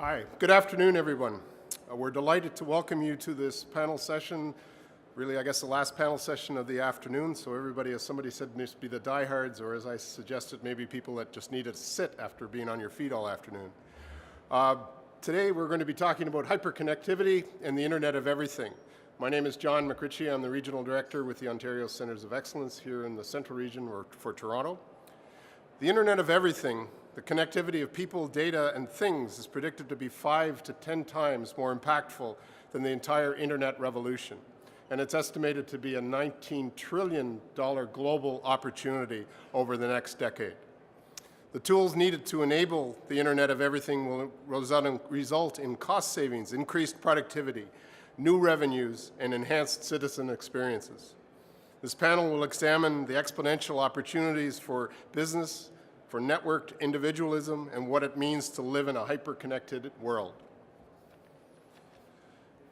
Hi, good afternoon, everyone. We're delighted to welcome you to this panel session. Really, I guess the last panel session of the afternoon, so everybody, as somebody said, needs to be the diehards, or as I suggested, maybe people that just need to sit after being on your feet all afternoon. Today, we're going to be talking about hyperconnectivity and the Internet of Everything. My name is John McRitchie. I'm the Regional Director with the Ontario Centres of Excellence here in the Central Region for Toronto. The Internet of Everything, the connectivity of people, data, and things is predicted to be 5 to 10 times more impactful than the entire Internet revolution. And it's estimated to be a $19 trillion global opportunity over the next decade. The tools needed to enable the Internet of Everything will result in cost savings, increased productivity, new revenues, and enhanced citizen experiences. This panel will examine the exponential opportunities for business, for networked individualism, and what it means to live in a hyper-connected world.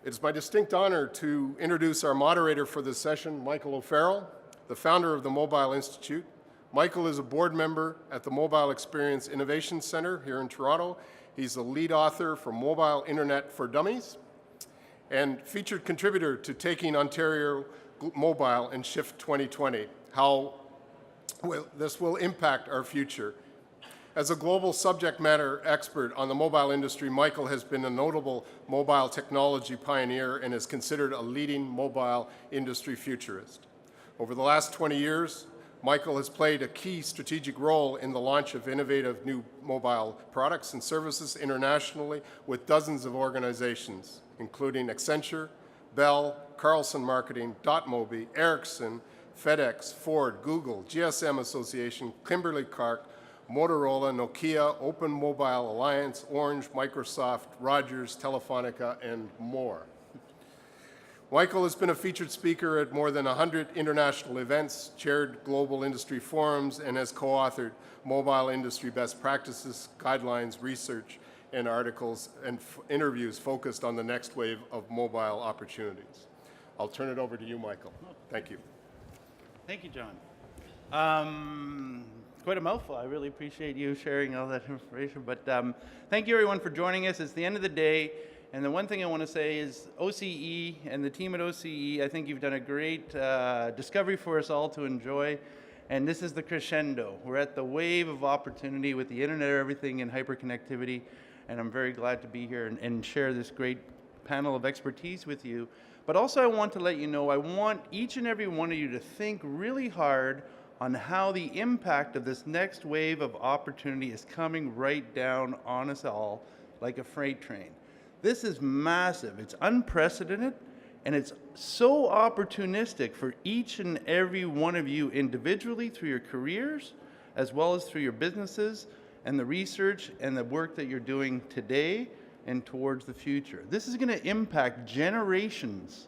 It's my distinct honor to introduce our moderator for this session, Michael O'Farrell, the founder of the Mobile Institute. Michael is a board member at the Mobile Experience Innovation Center here in Toronto. He's the lead author for Mobile Internet for Dummies and featured contributor to Taking Ontario Mobile and Shift 2020, how this will impact our future. As a global subject matter expert on the mobile industry, Michael has been a notable mobile technology pioneer and is considered a leading mobile industry futurist. Over the last 20 years, Michael has played a key strategic role in the launch of innovative new mobile products and services internationally with dozens of organizations, including Accenture, Bell, Carlson Marketing, Dotmobi, Ericsson, FedEx, Ford, Google, GSM Association, Kimberly-Clark, Motorola, Nokia, Open Mobile Alliance, Orange, Microsoft, Rogers, Telefonica, and more. Michael has been a featured speaker at more than 100 international events, chaired global industry forums, and has co-authored mobile industry best practices, guidelines, research, and articles and interviews focused on the next wave of mobile opportunities. I'll turn it over to you, Michael. Thank you. Thank you, John. Quite a mouthful. I really appreciate you sharing all that information. But thank you, everyone, for joining us. It's the end of the day. And the one thing I want to say is OCE and the team at OCE, I think you've done a great discovery for us all to enjoy. And this is the crescendo. We're at the wave of opportunity with the Internet of Everything and hyperconnectivity. And I'm very glad to be here and share this great panel of expertise with you. But also I want to let you know, I want each and every one of you to think really hard on how the impact of this next wave of opportunity is coming right down on us all like a freight train. This is massive, it's unprecedented, and it's so opportunistic for each and every one of you individually through your careers, as well as through your businesses and the research and the work that you're doing today and towards the future. This is going to impact generations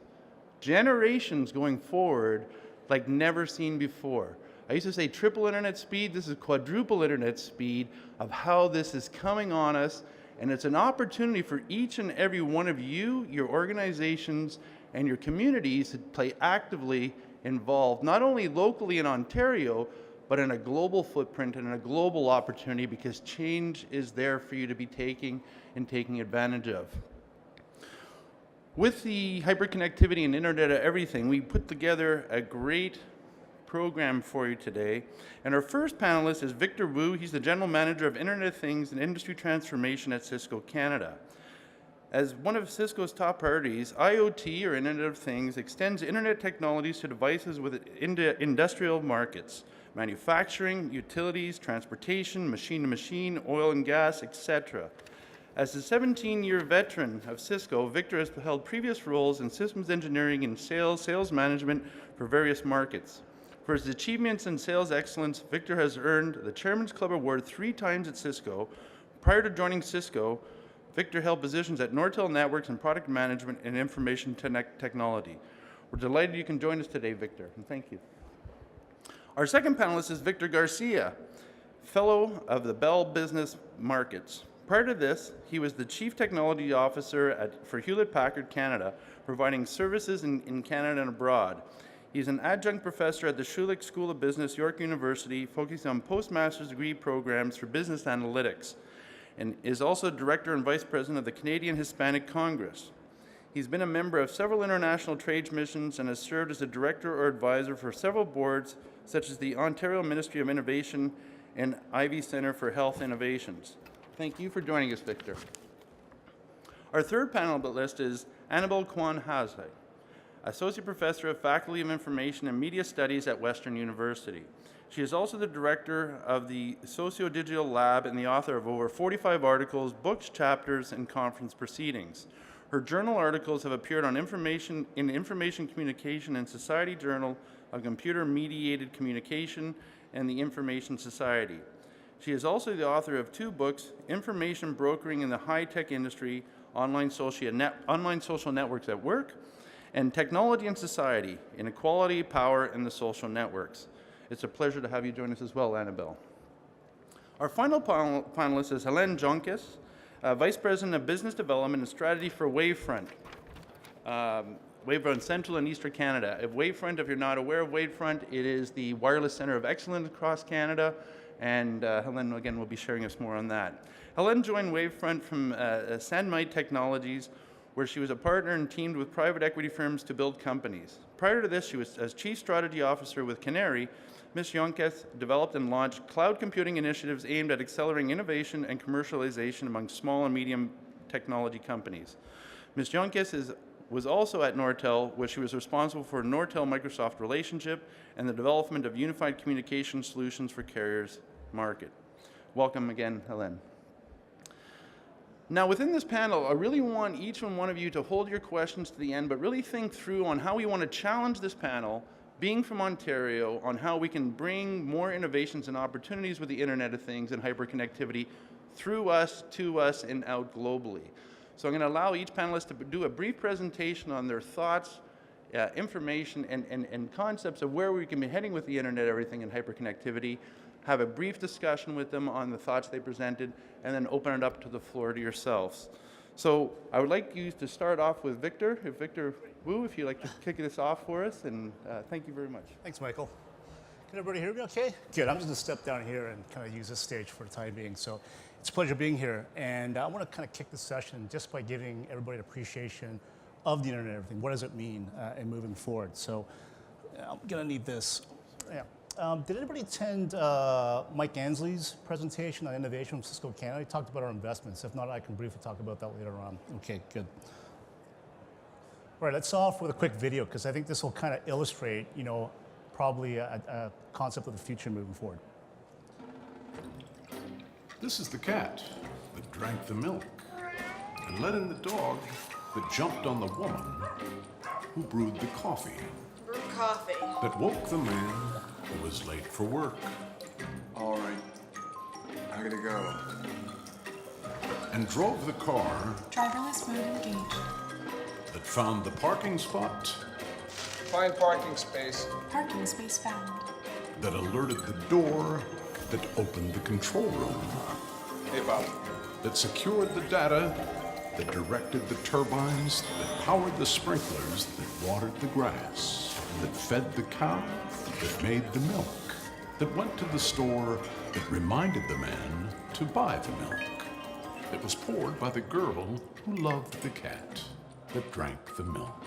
going forward like never seen before. I used to say triple internet speed. This is quadruple internet speed of how this is coming on us, and it's an opportunity for each and every one of you, your organizations, and your communities to play actively involved, not only locally in Ontario, but in a global footprint and a global opportunity, because change is there for you to be taking and taking advantage of. With the hyperconnectivity and Internet of Everything, we put together a great program for you today. And our first panelist is Victor Wu. He's the General Manager of Internet of Things and Industry Transformation at Cisco Canada. As one of Cisco's top priorities, IoT, or Internet of Things, extends Internet technologies to devices with industrial markets, manufacturing, utilities, transportation, machine-to-machine, oil and gas, etc. As a 17-year veteran of Cisco, Victor has held previous roles in systems engineering and sales management for various markets. For his achievements in sales excellence, Victor has earned the Chairman's Club Award 3 times at Cisco. Prior to joining Cisco, Victor held positions at Nortel Networks in product management and information technology. We're delighted you can join us today, Victor, and thank you. Our second panelist is Victor Garcia, Fellow of the Bell Business Markets. Prior to this, he was the Chief Technology Officer for Hewlett-Packard Canada, providing services in Canada and abroad. He's an adjunct professor at the Schulich School of Business, York University, focusing on postmaster's degree programs for business analytics. and is also Director and Vice President of the Canadian Hispanic Congress. He's been a member of several international trade missions and has served as a director or advisor for several boards, such as the Ontario Ministry of Innovation and Ivey Centre for Health Innovations. Thank you for joining us, Victor. Our third panelist is Anabel Quan-Haase, Associate Professor of Faculty of Information and Media Studies at Western University. She is also the director of the Socio-Digital Lab and the author of over 45 articles, books, chapters, and conference proceedings. Her journal articles have appeared on Information Communication and Society Journal of Computer Mediated Communication and the Information Society. She is also the author of 2 books, Information Brokering in the High-Tech Industry, Online Social Networks at Work, and Technology and Society, Inequality, Power, and the Social Networks. It's a pleasure to have you join us as well, Anabel. Our final panelist is Hélène Jonques, Vice President of Business Development and Strategy for Wavefront. Wavefront Central and Eastern Canada. Wavefront, if you're not aware of Wavefront, it is the wireless center of excellence across Canada, and Hélène, again, will be sharing us more on that. Hélène joined Wavefront from Sandmite Technologies, where she was a partner and teamed with private equity firms to build companies. Prior to this, she was as Chief Strategy Officer with Canary. Ms. Jonques developed and launched cloud computing initiatives aimed at accelerating innovation and commercialization among small and medium technology companies. Ms. Jonques was also at Nortel, where she was responsible for Nortel-Microsoft relationship and the development of unified communication solutions for carriers market. Welcome again, Hélène. Now, within this panel, I really want each and one of you to hold your questions to the end, but really think through on how we want to challenge this panel, being from Ontario, on how we can bring more innovations and opportunities with the Internet of Things and hyperconnectivity through us, to us, and out globally. So I'm going to allow each panelist to do a brief presentation on their thoughts, information, and concepts of where we can be heading with the Internet of Everything and hyperconnectivity, have a brief discussion with them on the thoughts they presented, and then open it up to the floor to yourselves. So I would like you to start off with Victor. If Victor Wu, if you'd like to kick this off for us, and thank you very much. Thanks, Michael. Can everybody hear me okay? Good, I'm just gonna step down here and kind of use this stage for the time being. So it's a pleasure being here, and I want to kind of kick the session just by giving everybody an appreciation of the Internet of Everything. What does it mean in moving forward? So I'm gonna need this. Yeah. Did anybody attend Mike Ansley's presentation on innovation from Cisco Canada? He talked about our investments. If not, I can briefly talk about that later on. Okay, good. All right, let's start off with a quick video, because I think this will kind of illustrate, probably a concept of the future moving forward. This is the cat that drank the milk and let in the dog that jumped on the woman who brewed the coffee. Brew coffee. That woke the man who was late for work. All right, I gotta go. And drove the car Driverless mode engaged. that found the parking spot Find parking space. Parking space found. that alerted the door that opened the control room. Hey, Bob. That secured the data that directed the turbines that powered the sprinklers that watered the grass, that fed the cow that made the milk, that went to the store that reminded the man to buy the milk, that was poured by the girl who loved the cat that drank the milk.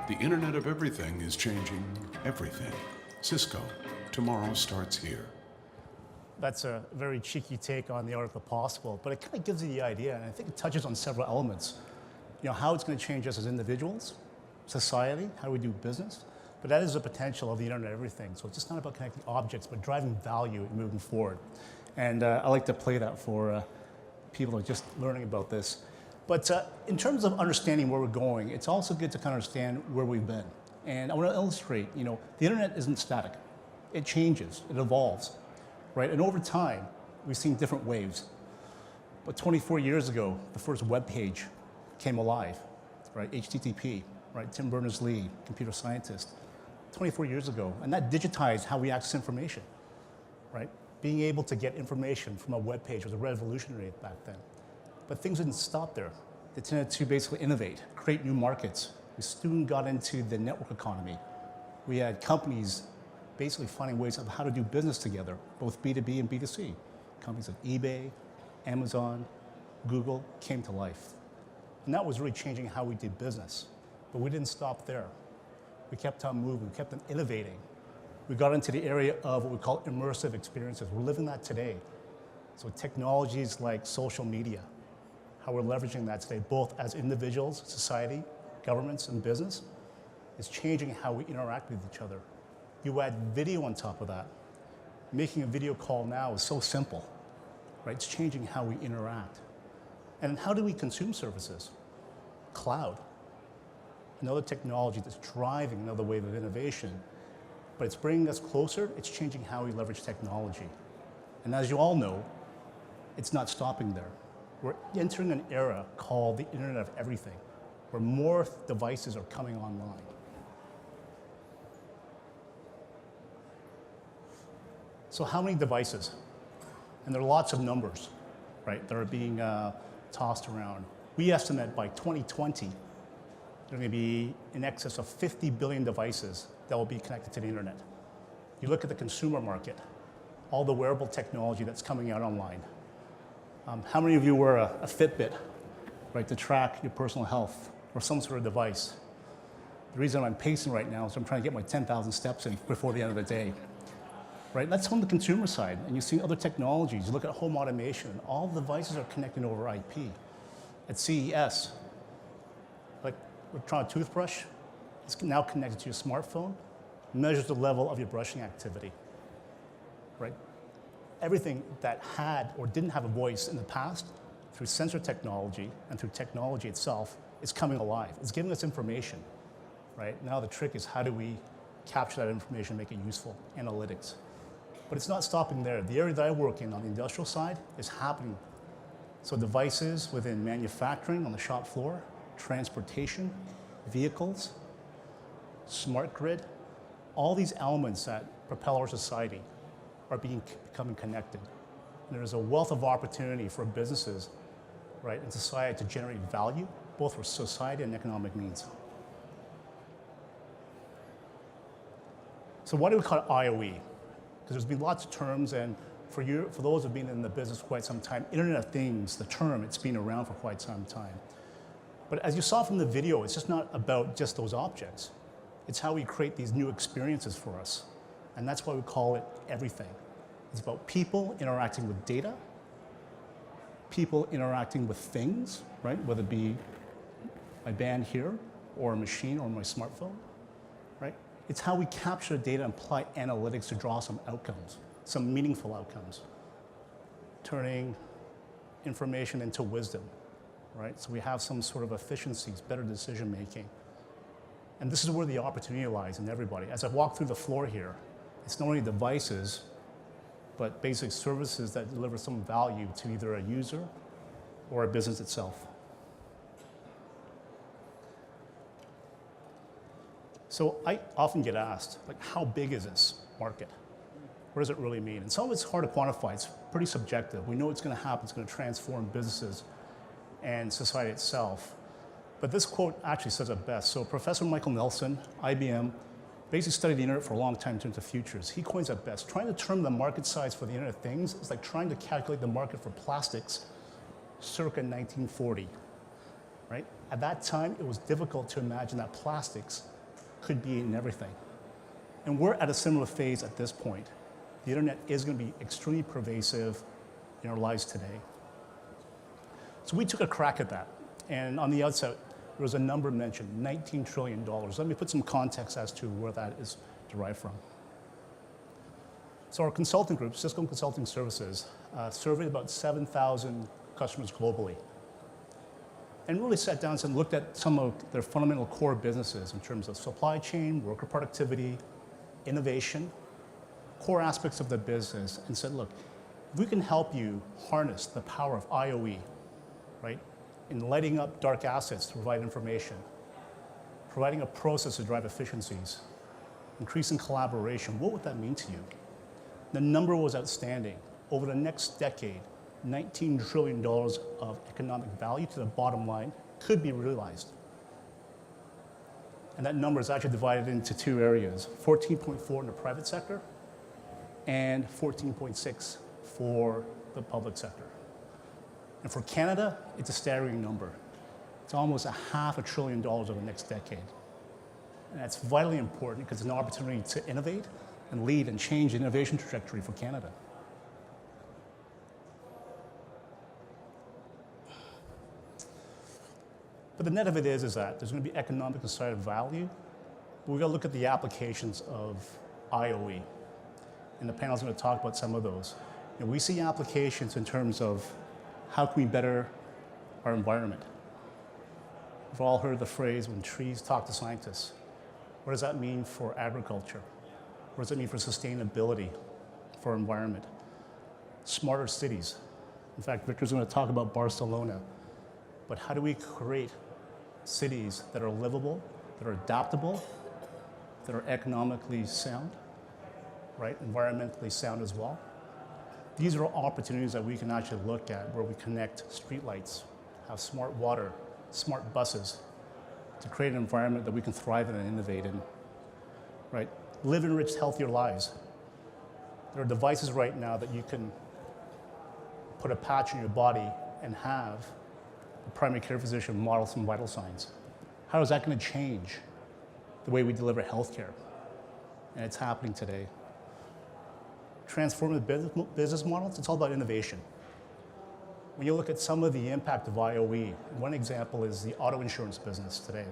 The Internet of Everything is changing everything. Cisco, tomorrow starts here. That's a very cheeky take on the art of the possible, but it kind of gives you the idea, and I think it touches on several elements. How it's going to change us as individuals, society, how we do business, but that is the potential of the Internet of Everything. So it's just not about connecting objects, but driving value and moving forward. And I like to play that for people who are just learning about this. But in terms of understanding where we're going, it's also good to kind of understand where we've been. And I want to illustrate, the Internet isn't static. It changes, it evolves. Right? And over time, we've seen different waves. But 24 years ago, the first web page came alive, right? HTTP, right? Tim Berners-Lee, computer scientist, 24 years ago. And that digitized how we access information, right? Being able to get information from a web page was revolutionary back then. But things didn't stop there. They tended to basically innovate, create new markets. We soon got into the network economy. We had companies basically finding ways of how to do business together, both B2B and B2C. Companies like eBay, Amazon, Google came to life. And that was really changing how we did business. But we didn't stop there. We kept on moving, we kept on innovating. We got into the area of what we call immersive experiences. We're living that today. So technologies like social media, how we're leveraging that today, both as individuals, society, governments, and business, is changing how we interact with each other. You add video on top of that. Making a video call now is so simple, right? It's changing how we interact. And how do we consume services? Cloud. Another technology that's driving another wave of innovation, but it's bringing us closer, it's changing how we leverage technology. And as you all know, it's not stopping there. We're entering an era called the Internet of Everything, where more devices are coming online. So how many devices? And there are lots of numbers, right, that are being tossed around. We estimate by 2020, there are going to be in excess of 50 billion devices that will be connected to the internet. You look at the consumer market, all the wearable technology that's coming out online. How many of you wear a Fitbit, right, to track your personal health, or some sort of device? The reason I'm pacing right now is I'm trying to get my 10,000 steps in before the end of the day. Right? That's on the consumer side. And you see other technologies. You look at home automation. All the devices are connected over IP. At CES, like electronic toothbrush, it's now connected to your smartphone, measures the level of your brushing activity. Right? Everything that had or didn't have a voice in the past, through sensor technology and through technology itself, is coming alive. It's giving us information. Right? Now the trick is how do we capture that information, make it useful, analytics. But it's not stopping there. The area that I work in on the industrial side is happening. So devices within manufacturing on the shop floor, transportation, vehicles, smart grid, all these elements that propel our society are becoming connected. And there's a wealth of opportunity for businesses, right, and society to generate value, both for society and economic means. So why do we call it IoE? Because there's been lots of terms, and for those who've been in the business for quite some time, Internet of Things, the term, it's been around for quite some time. But as you saw from the video, it's just not about just those objects. It's how we create these new experiences for us. And that's why we call it everything. It's about people interacting with data, people interacting with things, right? Whether it be my band here, or a machine, or my smartphone, right? It's how we capture data and apply analytics to draw some outcomes, some meaningful outcomes, turning information into wisdom, right? So we have some sort of efficiencies, better decision making. And this is where the opportunity lies in everybody. As I walk through the floor here, it's not only devices, but basic services that deliver some value to either a user or a business itself. So I often get asked, like, how big is this market? What does it really mean? And some of it's hard to quantify. It's pretty subjective. We know it's going to happen. It's going to transform businesses and society itself. But this quote actually says it best. So Professor Michael Nelson, IBM, basically studied the internet for a long time in terms of futures. He coins it best. Trying to determine the market size for the Internet of Things is like trying to calculate the market for plastics circa 1940, right? At that time, it was difficult to imagine that plastics could be in everything. And we're at a similar phase at this point. The internet is going to be extremely pervasive in our lives today. So we took a crack at that. And on the outset, there was a number mentioned, $19 trillion. Let me put some context as to where that is derived from. So our consulting group, Cisco Consulting Services, surveyed about 7,000 customers globally. And really sat down and looked at some of their fundamental core businesses in terms of supply chain, worker productivity, innovation, core aspects of the business, and said, look, if we can help you harness the power of IoE, right, in lighting up dark assets to provide information, providing a process to drive efficiencies, increasing collaboration, what would that mean to you? The number was outstanding. Over the next decade, $19 trillion of economic value to the bottom line could be realized. And that number is actually divided into two areas, 14.4 in the private sector and 14.6 for the public sector. And for Canada, it's a staggering number. It's almost $500 billion over the next decade. And that's vitally important because it's an opportunity to innovate and lead and change the innovation trajectory for Canada. But the net of it is that there's going to be economic and societal value, but we've got to look at the applications of IOE. And the panel is going to talk about some of those. And we see applications in terms of how can we better our environment. We've all heard the phrase, when trees talk to scientists. What does that mean for agriculture? What does it mean for sustainability, for our environment? Smarter cities. In fact, Victor's going to talk about Barcelona. But how do we create cities that are livable, that are adaptable, that are economically sound, right? Environmentally sound as well? These are opportunities that we can actually look at where we connect streetlights, have smart water, smart buses, to create an environment that we can thrive in and innovate in, right? Live enriched, healthier lives. There are devices right now that you can put a patch in your body and have a primary care physician model some vital signs. How is that going to change the way we deliver healthcare? And it's happening today. Transformative business models, it's all about innovation. When you look at some of the impact of IOE, one example is the auto insurance business today.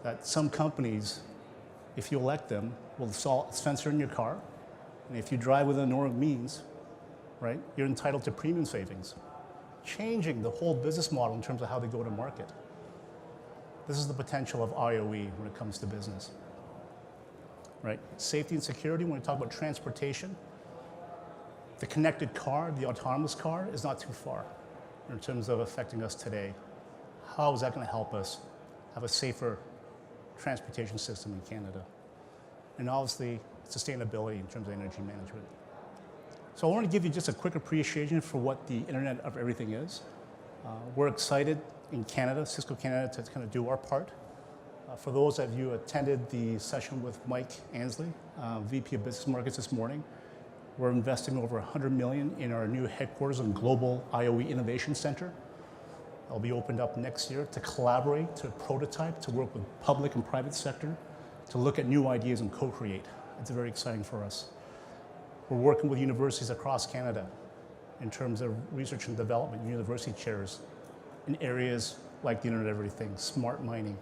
That some companies, if you elect them, will install a sensor in your car, and if you drive within normal means, right, you're entitled to premium savings. Changing the whole business model in terms of how they go to market. This is the potential of IOE when it comes to business. Right? Safety and security, when we talk about transportation, the connected car, the autonomous car is not too far in terms of affecting us today. How is that going to help us have a safer transportation system in Canada? And obviously, sustainability in terms of energy management. So I want to give you just a quick appreciation for what the Internet of Everything is. We're excited in Canada, Cisco Canada, to kind of do our part. For those of you who attended the session with Mike Ansley, VP of Business Markets this morning, we're investing over $100 million in our new headquarters and global IOE Innovation Center. It'll be opened up next year to collaborate, to prototype, to work with public and private sector, to look at new ideas and co-create. It's very exciting for us. We're working with universities across Canada in terms of research and development, university chairs in areas like the Internet of Everything, smart mining,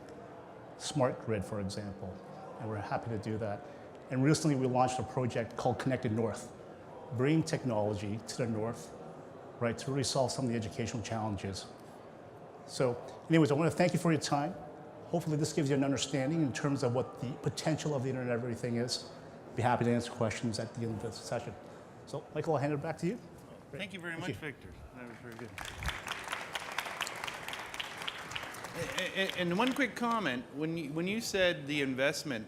smart grid, for example, and we're happy to do that. And recently we launched a project called Connected North, bringing technology to the north, right, to really solve some of the educational challenges. So anyways, I want to thank you for your time. Hopefully this gives you an understanding in terms of what the potential of the Internet of Everything is. Be happy to answer questions at the end of the session. So Michael, I'll hand it back to you. Thank you very much, Victor. That was very good. And one quick comment, when you said the investment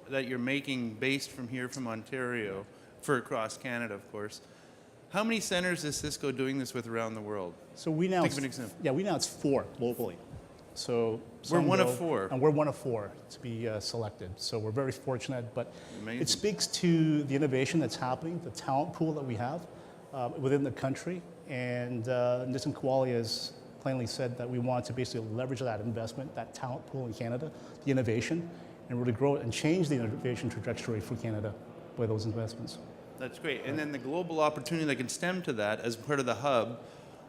that you're making based from here from Ontario, for across Canada, of course, how many centers is Cisco doing this with around the world? So we now, Think of an example. yeah, we announced 4 locally. So We're one of go- 4. And we're one of 4 to be selected. So we're very fortunate, but Amazing. it speaks to the innovation that's happening, the talent pool that we have within the country. And Nissan Koali has plainly said that we want to basically leverage that investment, that talent pool in Canada, the innovation, and really grow it and change the innovation trajectory for Canada by those investments. That's great. And then the global opportunity that can stem to that as part of the hub,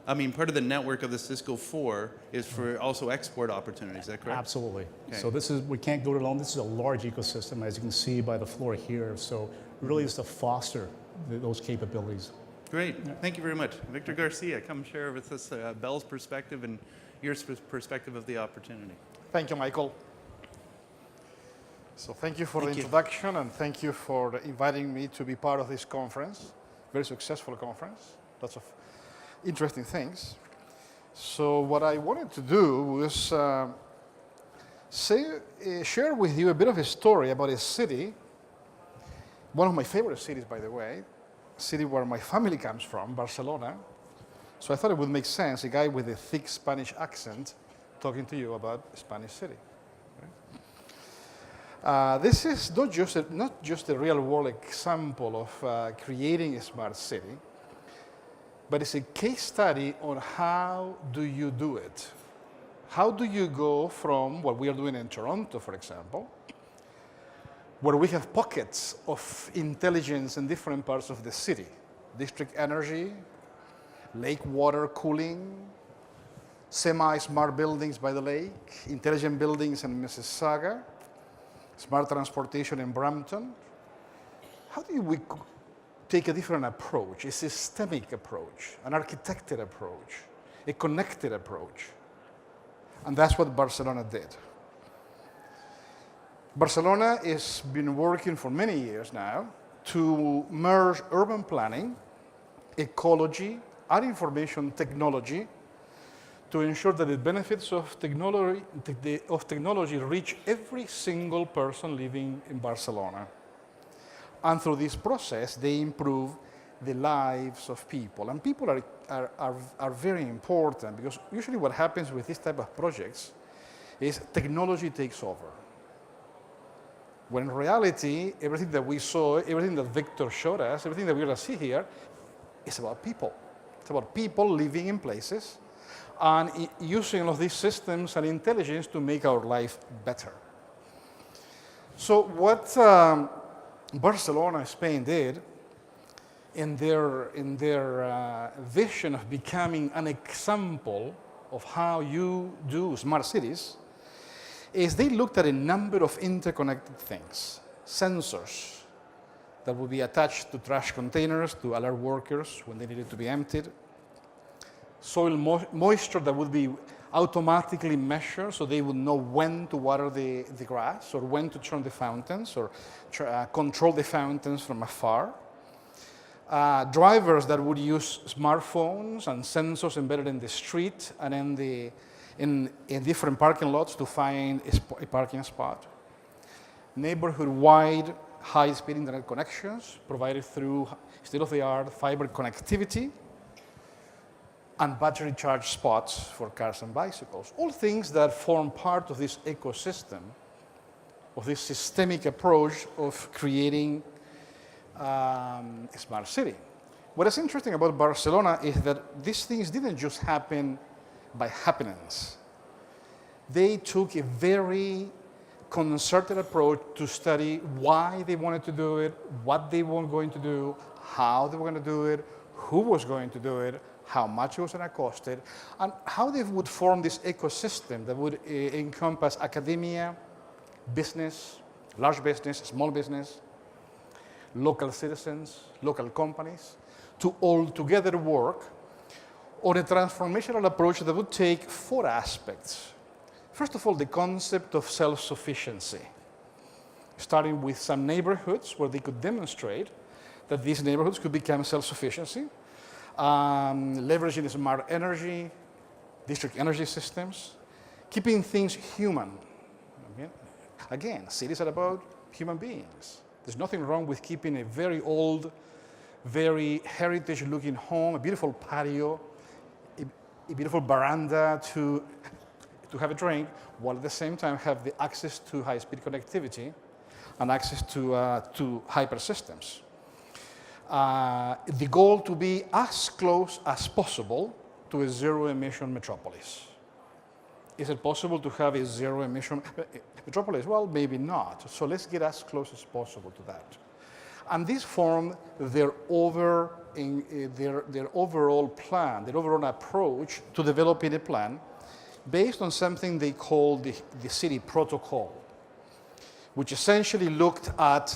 I mean, part of the network of the Cisco 4 is for also export opportunities, is that correct? Absolutely. Okay. So this is, we can't go it alone. This is a large ecosystem, as you can see by the floor here. So really is to foster those capabilities. Great. Thank you very much. Victor Garcia, come share with us Bell's perspective and your perspective of the opportunity. Thank you, Michael. So thank you for Thank the you. introduction and thank you for inviting me to be part of this conference. Very successful conference. Lots of interesting things. So what I wanted to do was share with you a bit of a story about a city, one of my favorite cities, by the way, a city where my family comes from, Barcelona. So I thought it would make sense, a guy with a thick Spanish accent talking to you about a Spanish city. This is not just a real-world example of creating a smart city. but it's a case study on how do you do it. How do you go from what we are doing in Toronto, for example, where we have pockets of intelligence in different parts of the city, district energy, lake water cooling, semi-smart buildings by the lake, intelligent buildings in Mississauga, smart transportation in Brampton. How do we take a different approach, a systemic approach, an architected approach, a connected approach? And that's what Barcelona did. Barcelona has been working for many years now to merge urban planning, ecology, and information technology to ensure that the benefits of technology reach every single person living in Barcelona. And through this process, they improve the lives of people. And people are very important, because usually what happens with this type of projects is technology takes over. When in reality, everything that we saw, everything that Victor showed us, everything that we're going to see here is about people. It's about people living in places and using all of these systems and intelligence to make our life better. So what Barcelona, Spain did in their vision of becoming an example of how you do smart cities is they looked at a number of interconnected things. Sensors that would be attached to trash containers to alert workers when they needed to be emptied. Soil moisture that would be automatically measured, so they would know when to water the grass or when to turn the fountains or control the fountains from afar. Drivers that would use smartphones and sensors embedded in the street and in different parking lots to find a parking spot. Neighborhood-wide high-speed internet connections provided through state-of-the-art fiber connectivity, and battery charge spots for cars and bicycles. All things that form part of this ecosystem, of this systemic approach of creating a smart city. What is interesting about Barcelona is that these things didn't just happen by happenings. They took a very concerted approach to study why they wanted to do it, what they were going to do, how they were going to do it, who was going to do it, how much it was going to cost it, and how they would form this ecosystem that would encompass academia, business, large business, small business, local citizens, local companies, to all together work on a transformational approach that would take 4 aspects. First of all, the concept of self-sufficiency, starting with some neighborhoods where they could demonstrate that these neighborhoods could become self-sufficiency, leveraging smart energy, district energy systems, keeping things human. Again, cities are about human beings. There's nothing wrong with keeping a very old, very heritage-looking home, a beautiful patio, a beautiful veranda to have a drink, while at the same time have the access to high-speed connectivity and access to hyper systems. The goal to be as close as possible to a zero-emission metropolis. Is it possible to have a zero-emission metropolis? Well, maybe not. So let's get as close as possible to that. And this formed their overall plan, their overall approach to developing a plan based on something they called the city protocol, which essentially looked at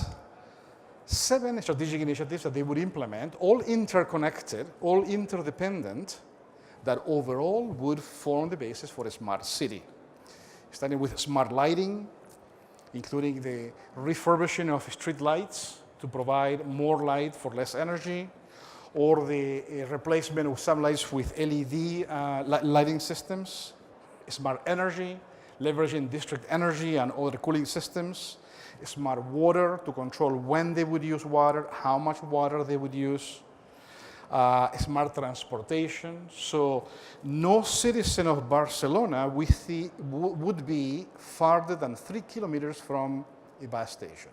7 strategic initiatives that they would implement, all interconnected, all interdependent, that overall would form the basis for a smart city. Starting with smart lighting, including the refurbishing of street lights to provide more light for less energy, or the replacement of some lights with LED lighting systems, smart energy, leveraging district energy and other cooling systems, smart water to control when they would use water, how much water they would use, smart transportation. So no citizen of Barcelona would be farther than 3 kilometers from a bus station.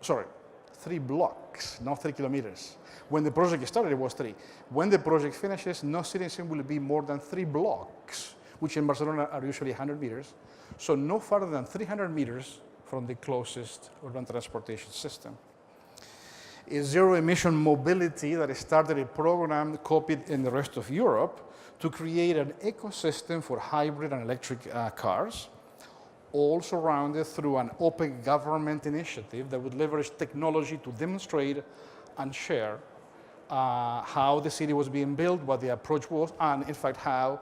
Sorry, 3 blocks, not 3 kilometers. When the project started, it was 3. When the project finishes, no citizen will be more than 3 blocks, which in Barcelona are usually 100 meters. So no farther than 300 meters from the closest urban transportation system. A zero-emission mobility that started a program copied in the rest of Europe to create an ecosystem for hybrid and electric cars, all surrounded through an open government initiative that would leverage technology to demonstrate and share how the city was being built, what the approach was, and in fact how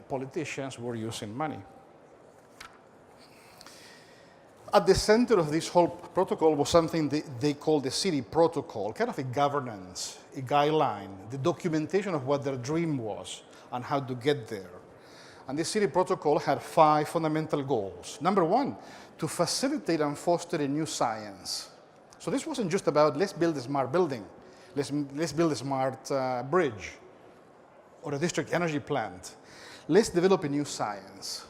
politicians were using money. At the center of this whole protocol was something they called the city protocol, kind of a governance, a guideline, the documentation of what their dream was and how to get there. And this city protocol had 5 fundamental goals. Number 1, to facilitate and foster a new science. So this wasn't just about let's build a smart building, let's build a smart bridge or a district energy plant. Let's develop a new science,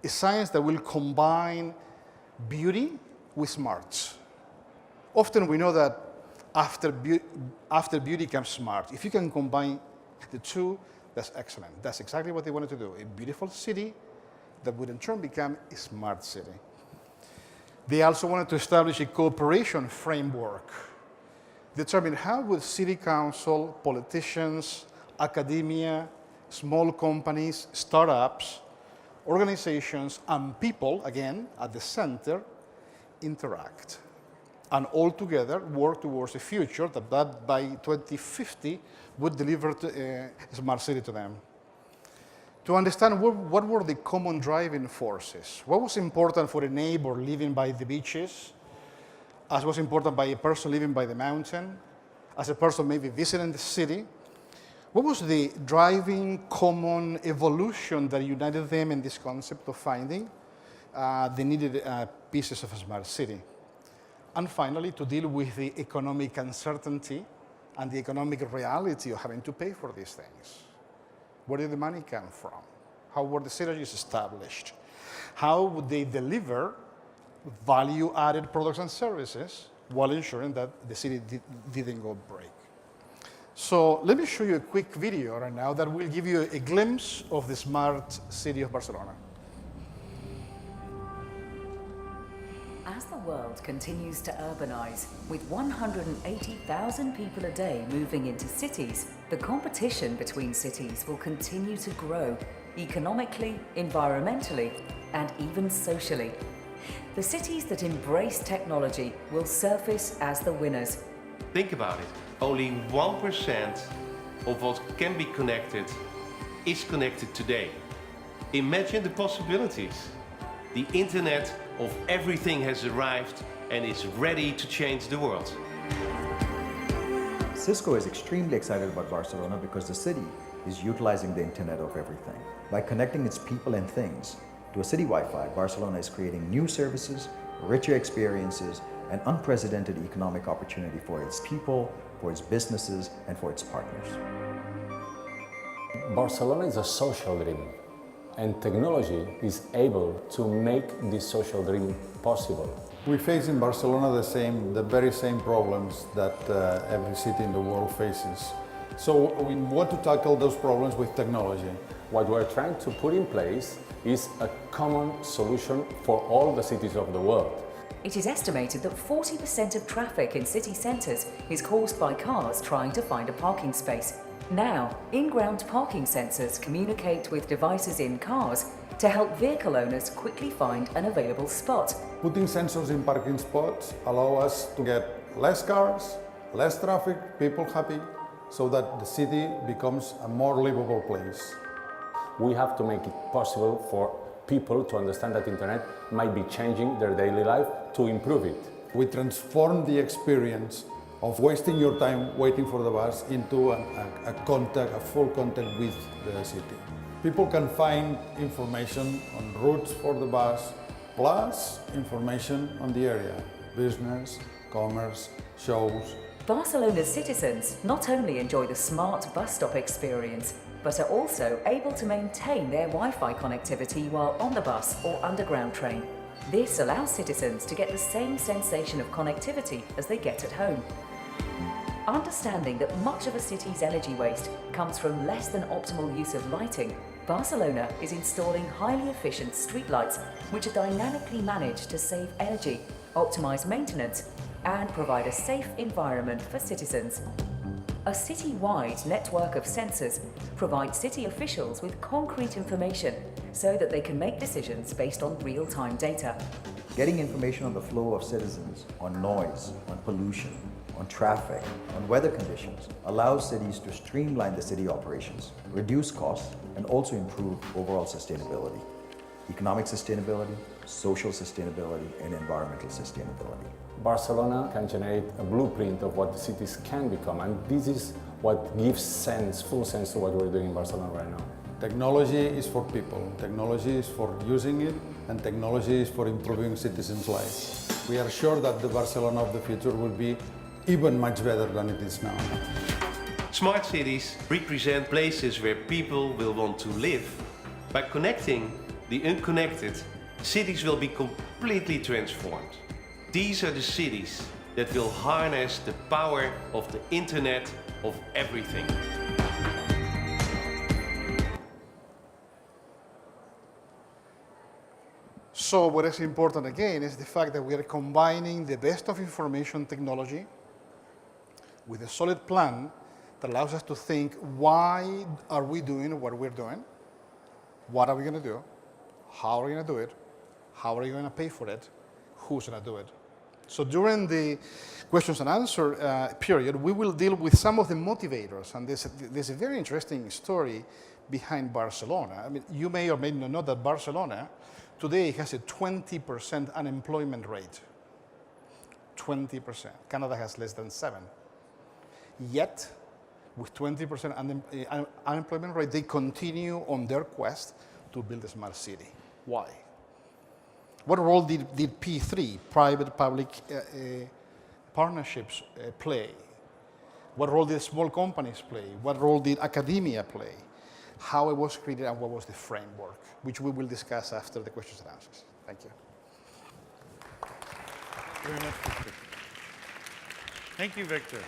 a science that will combine beauty with smarts. Often we know that after beauty comes smart. If you can combine the two, that's excellent. That's exactly what they wanted to do, a beautiful city that would in turn become a smart city. They also wanted to establish a cooperation framework, determine how would city council, politicians, academia, small companies, startups, organizations, and people, again, at the center, interact. And all together work towards a future that by 2050 would deliver a smart city to them. To understand what were the common driving forces, what was important for a neighbor living by the beaches, as was important by a person living by the mountain, as a person maybe visiting the city, what was the driving common evolution that united them in this concept of finding the needed pieces of a smart city? And finally, to deal with the economic uncertainty and the economic reality of having to pay for these things. Where did the money come from? How were the synergies established? How would they deliver value-added products and services while ensuring that the city didn't go break? So let me show you a quick video right now that will give you a glimpse of the smart city of Barcelona. As the world continues to urbanize, with 180,000 people a day moving into cities, the competition between cities will continue to grow economically, environmentally, and even socially. The cities that embrace technology will surface as the winners. Think about it. Only 1% of what can be connected is connected today. Imagine the possibilities. The internet of everything has arrived and is ready to change the world. Cisco is extremely excited about Barcelona because the city is utilizing the internet of everything. By connecting its people and things to a city Wi-Fi, Barcelona is creating new services, richer experiences, and unprecedented economic opportunity for its people, for its businesses, and for its partners. Barcelona is a social dream, and technology is able to make this social dream possible. We face in Barcelona the very same problems that every city in the world faces. So we want to tackle those problems with technology. What we're trying to put in place is a common solution for all the cities of the world. It is estimated that 40% of traffic in city centres is caused by cars trying to find a parking space. Now, in-ground parking sensors communicate with devices in cars to help vehicle owners quickly find an available spot. Putting sensors in parking spots allow us to get less cars, less traffic, people happy, so that the city becomes a more livable place. We have to make it possible for people to understand that internet might be changing their daily life to improve it. We transform the experience of wasting your time waiting for the bus into a full contact with the city. People can find information on routes for the bus, plus information on the area, business, commerce, shows. Barcelona's citizens not only enjoy the smart bus stop experience, but are also able to maintain their Wi-Fi connectivity while on the bus or underground train. This allows citizens to get the same sensation of connectivity as they get at home. Understanding that much of a city's energy waste comes from less than optimal use of lighting, Barcelona is installing highly efficient streetlights which are dynamically managed to save energy, optimize maintenance, and provide a safe environment for citizens. A city-wide network of sensors provides city officials with concrete information so that they can make decisions based on real-time data. Getting information on the flow of citizens, on noise, on pollution, on traffic, on weather conditions allows cities to streamline the city operations, reduce costs, and also improve overall sustainability. Economic sustainability, social sustainability, and environmental sustainability. Barcelona can generate a blueprint of what the cities can become, and this is what gives sense, full sense to what we're doing in Barcelona right now. Technology is for people, technology is for using it, and technology is for improving citizens' lives. We are sure that the Barcelona of the future will be even much better than it is now. Smart cities represent places where people will want to live. By connecting the unconnected, cities will be completely transformed. These are the cities that will harness the power of the Internet of Everything. So what is important again is the fact that we are combining the best of information technology with a solid plan that allows us to think, why are we doing what we're doing? What are we going to do? How are we going to do it? How are you going to pay for it? Who's going to do it? So during the questions and answer period, we will deal with some of the motivators. And there's a very interesting story behind Barcelona. I mean, you may or may not know that Barcelona today has a 20% unemployment rate. 20%. Canada has less than 7%. Yet, with 20% unemployment rate, they continue on their quest to build a smart city. Why? What role did P3, private-public partnerships, play? What role did small companies play? What role did academia play? How it was created and what was the framework, which we will discuss after the questions and answers. Thank you. Very much, Victor. Thank you, Victor.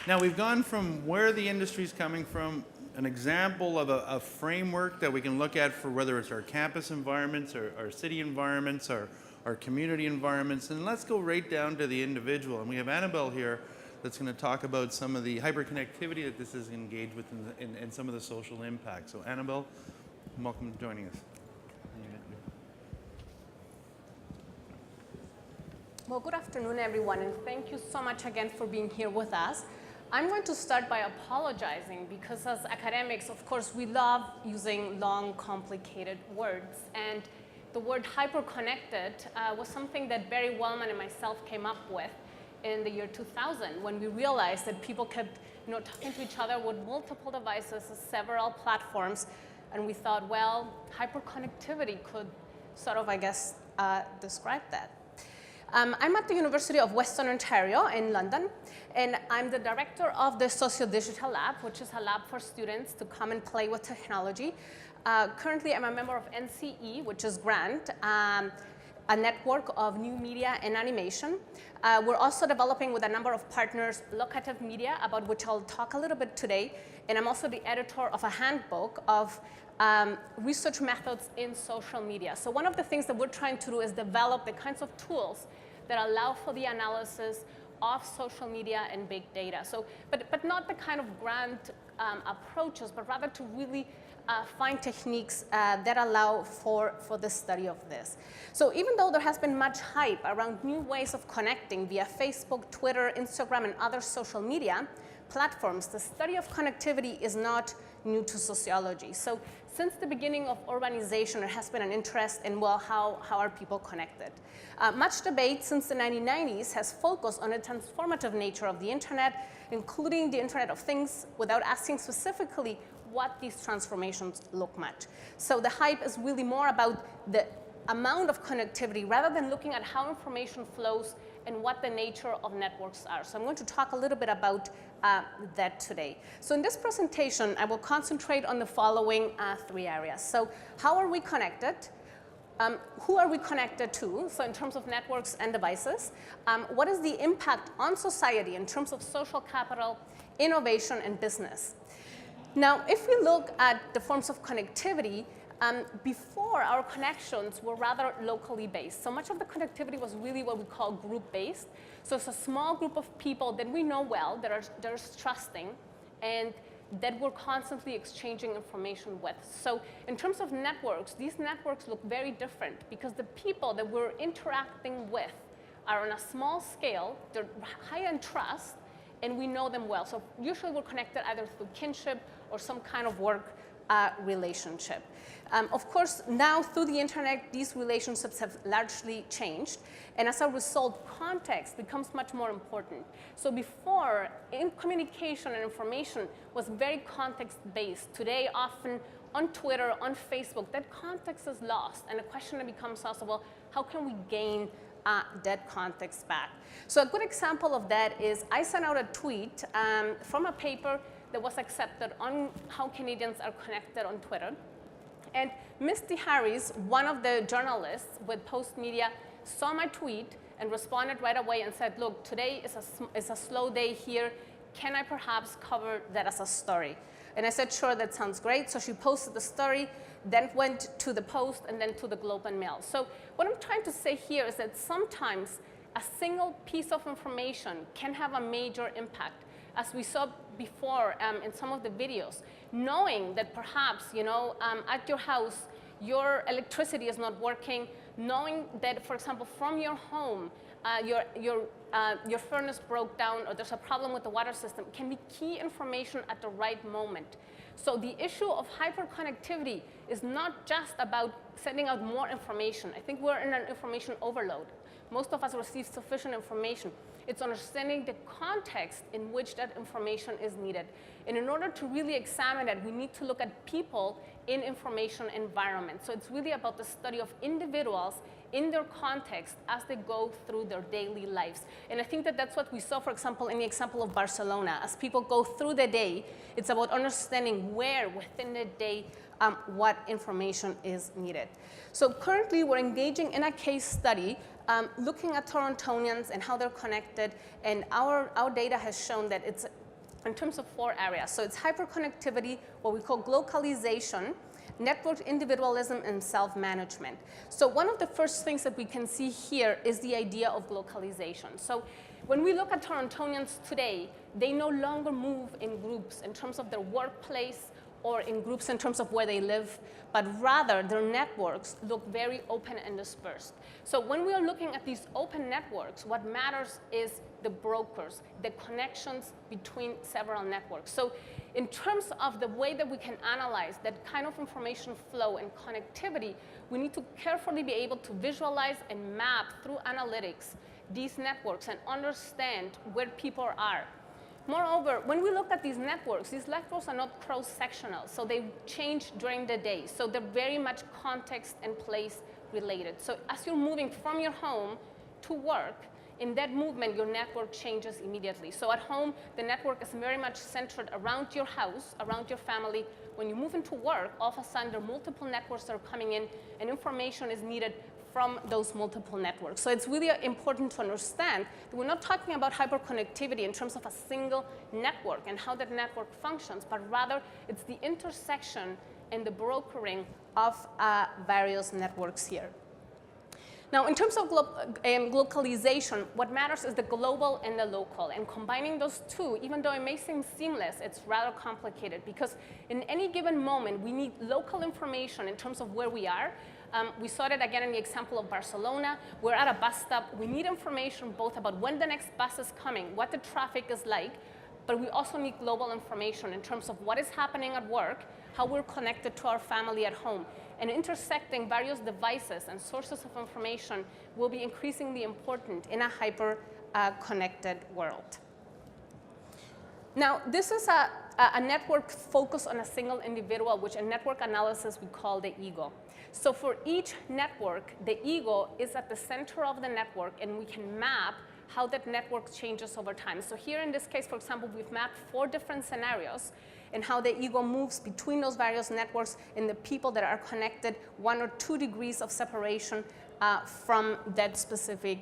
Now we've gone from where the industry is coming from, an example of a framework that we can look at for whether it's our campus environments, our city environments, our community environments, and let's go right down to the individual. And we have Anabel here that's going to talk about some of the hyperconnectivity that this is engaged with and some of the social impact. So Anabel, welcome to joining us. Well, good afternoon, everyone, and thank you so much again for being here with us. I'm going to start by apologizing because as academics, of course, we love using long, complicated words. And the word hyperconnected was something that Barry Wellman and myself came up with in the year 2000 when we realized that people kept talking to each other with multiple devices, several platforms, and we thought, well, hyperconnectivity could sort of, I guess, describe that. I'm at the University of Western Ontario in London, and I'm the director of the Socio-Digital Lab, which is a lab for students to come and play with technology. Currently, I'm a member of NCE, which is GRANT, a network of new media and animation. We're also developing with a number of partners locative media, about which I'll talk a little bit today, and I'm also the editor of a handbook of research methods in social media. So one of the things that we're trying to do is develop the kinds of tools that allow for the analysis of social media and big data. So, but not the kind of grand approaches, but rather to really find techniques that allow for the study of this. So even though there has been much hype around new ways of connecting via Facebook, Twitter, Instagram, and other social media platforms, the study of connectivity is not new to sociology. So since the beginning of urbanization, there has been an interest in, well, how are people connected? Much debate since the 1990s has focused on the transformative nature of the internet, including the Internet of Things, without asking specifically what these transformations look like. So the hype is really more about the amount of connectivity rather than looking at how information flows and what the nature of networks are. So I'm going to talk a little bit about that today. So in this presentation, I will concentrate on the following three areas. So how are we connected? who are we connected to? So in terms of networks and devices, what is the impact on society in terms of social capital, innovation, and business? Now, if we look at the forms of connectivity, before our connections were rather locally based. So much of the connectivity was really what we call group-based. So it's a small group of people that we know well, that are trusting, and that we're constantly exchanging information with. So in terms of networks, these networks look very different because the people that we're interacting with are on a small scale, they're high in trust, and we know them well. So usually we're connected either through kinship or some kind of work relationship. Of course, now through the internet, these relationships have largely changed. And as a result, context becomes much more important. So before, communication and information was very context-based. Today, often on Twitter, on Facebook, that context is lost. And the question that becomes also, well, how can we gain that context back? So a good example of that is I sent out a tweet from a paper that was accepted on how Canadians are connected on Twitter. And Misty Harris, one of the journalists with Post Media, saw my tweet and responded right away and said, look, today is a slow day here. Can I perhaps cover that as a story? And I said, sure, that sounds great. So she posted the story, then went to the Post, and then to the Globe and Mail. So what I'm trying to say here is that sometimes a single piece of information can have a major impact. As we saw before in some of the videos, knowing that perhaps, at your house, your electricity is not working, knowing that, for example, from your home, your furnace broke down or there's a problem with the water system can be key information at the right moment. So the issue of hyperconnectivity is not just about sending out more information. I think we're in an information overload. Most of us receive sufficient information. It's understanding the context in which that information is needed. And in order to really examine that, we need to look at people in information environments. So it's really about the study of individuals in their context as they go through their daily lives. And I think that that's what we saw, for example, in the example of Barcelona. As people go through the day, it's about understanding where within the day what information is needed. So currently, we're engaging in a case study looking at Torontonians and how they're connected, and our data has shown that it's in terms of 4 areas. So it's hyperconnectivity, what we call glocalization, network individualism, and self-management. So one of the first things that we can see here is the idea of glocalization. So when we look at Torontonians today, they no longer move in groups in terms of their workplace or in groups in terms of where they live, but rather their networks look very open and dispersed. So when we are looking at these open networks, what matters is the brokers, the connections between several networks. So in terms of the way that we can analyze that kind of information flow and connectivity, we need to carefully be able to visualize and map through analytics these networks and understand where people are. Moreover, when we look at these networks are not cross-sectional, so they change during the day. So they're very much context and place related. So as you're moving from your home to work, in that movement, your network changes immediately. So at home, the network is very much centered around your house, around your family. When you move into work, all of a sudden, there are multiple networks that are coming in, and information is needed from those multiple networks. So it's really important to understand that we're not talking about hyperconnectivity in terms of a single network and how that network functions, but rather it's the intersection and the brokering of various networks here. Now, in terms of glocalization, what matters is the global and the local. And combining those two, even though it may seem seamless, it's rather complicated because in any given moment, we need local information in terms of where we are. We saw that again in the example of Barcelona. We're at a bus stop. We need information both about when the next bus is coming, what the traffic is like, but we also need global information in terms of what is happening at work, how we're connected to our family at home. And intersecting various devices and sources of information will be increasingly important in a hyper-connected world. Now, this is a a network focused on a single individual, which in network analysis we call the ego. So for each network, the ego is at the center of the network, and we can map how that network changes over time. So here in this case, for example, we've mapped 4 different scenarios and how the ego moves between those various networks and the people that are connected 1 or 2 degrees of separation from that specific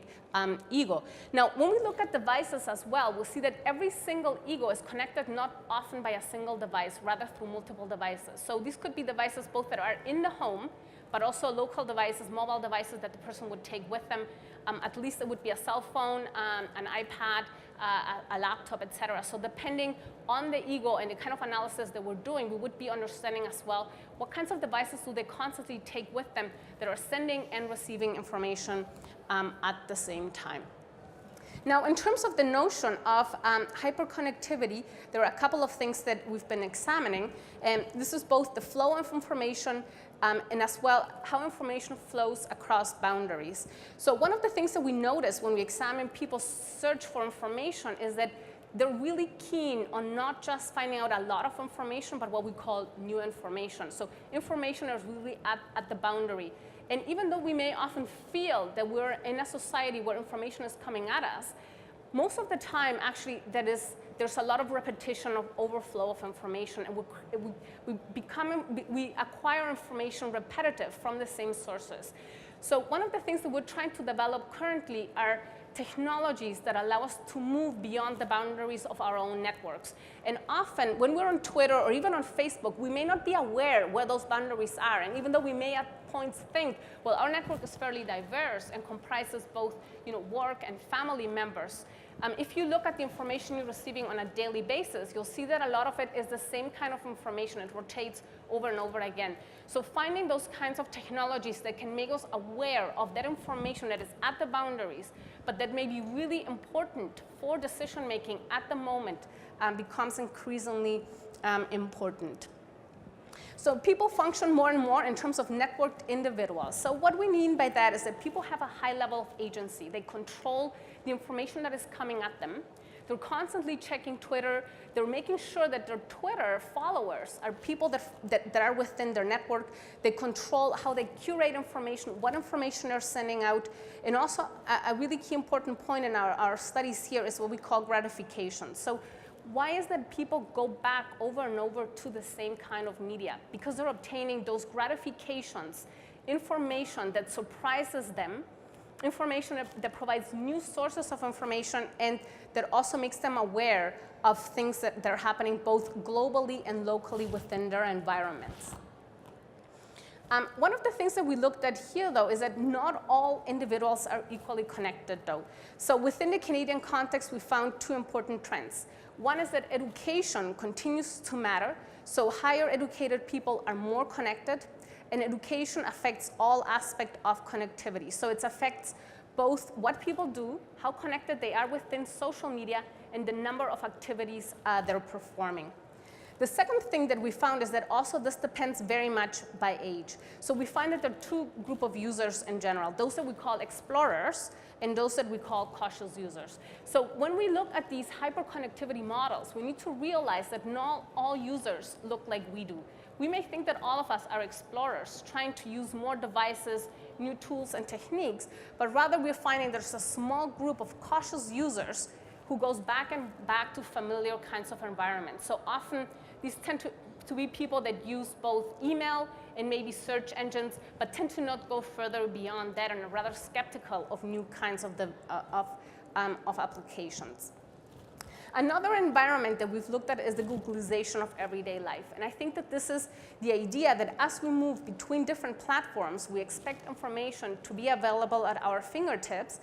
ego. Now, when we look at devices as well, we'll see that every single ego is connected not often by a single device, rather through multiple devices. So these could be devices both that are in the home, but also local devices, mobile devices that the person would take with them. At least it would be a cell phone, an iPad, a laptop, et cetera. So depending on the ego and the kind of analysis that we're doing, we would be understanding as well what kinds of devices do they constantly take with them that are sending and receiving information at the same time. Now, in terms of the notion of hyperconnectivity, there are a couple of things that we've been examining. And this is both the flow of information and as well how information flows across boundaries. So one of the things that we notice when we examine people's search for information is that they're really keen on not just finding out a lot of information, but what we call new information. So information is really at the boundary. And even though we may often feel that we're in a society where information is coming at us, most of the time, actually, there's a lot of repetition of overflow of information, and we acquire information repetitive from the same sources. So one of the things that we're trying to develop currently are technologies that allow us to move beyond the boundaries of our own networks. And often, when we're on Twitter or even on Facebook, we may not be aware where those boundaries are. And even though we may at points think, well, our network is fairly diverse and comprises both work and family members, if you look at the information you're receiving on a daily basis, you'll see that a lot of it is the same kind of information. It rotates over and over again. So finding those kinds of technologies that can make us aware of that information that is at the boundaries, but that may be really important for decision making at the moment becomes increasingly important. So people function more and more in terms of networked individuals. So what we mean by that is that people have a high level of agency. They control the information that is coming at them. They're constantly checking Twitter. They're making sure that their Twitter followers are people that are within their network. They control how they curate information, what information they're sending out. And also a really key important point in our studies here is what we call gratification. So why is that people go back over and over to the same kind of media? Because they're obtaining those gratifications, information that surprises them, information that provides new sources of information, and that also makes them aware of things that are happening both globally and locally within their environments. One of the things that we looked at here, though, is that not all individuals are equally connected, though. So within the Canadian context, we found 2 important trends. One is that education continues to matter. So higher educated people are more connected, and education affects all aspects of connectivity. So it affects both what people do, how connected they are within social media, and the number of activities they're performing. The second thing that we found is that also this depends very much by age. So we find that there are 2 groups of users in general, those that we call explorers and those that we call cautious users. So when we look at these hyperconnectivity models, we need to realize that not all users look like we do. We may think that all of us are explorers, trying to use more devices, new tools and techniques, but rather we're finding there's a small group of cautious users who goes back and back to familiar kinds of environments. So often these tend to be people that use both email and maybe search engines, but tend to not go further beyond that and are rather skeptical of new kinds of applications. Another environment that we've looked at is the Googleization of everyday life. And I think that this is the idea that as we move between different platforms, we expect information to be available at our fingertips.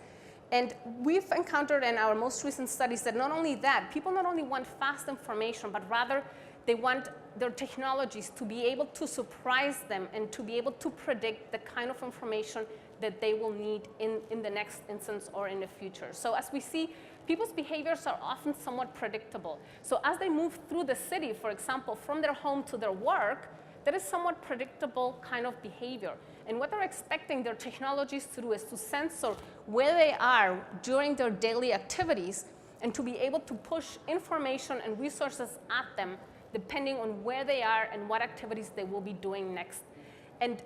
And we've encountered in our most recent studies that not only that, people not only want fast information, but rather they want their technologies to be able to surprise them and to be able to predict the kind of information that they will need in the next instance or in the future. So as we see, people's behaviors are often somewhat predictable. So as they move through the city, for example, from their home to their work, that is somewhat predictable kind of behavior. And what they're expecting their technologies to do is to censor where they are during their daily activities and to be able to push information and resources at them depending on where they are and what activities they will be doing next. And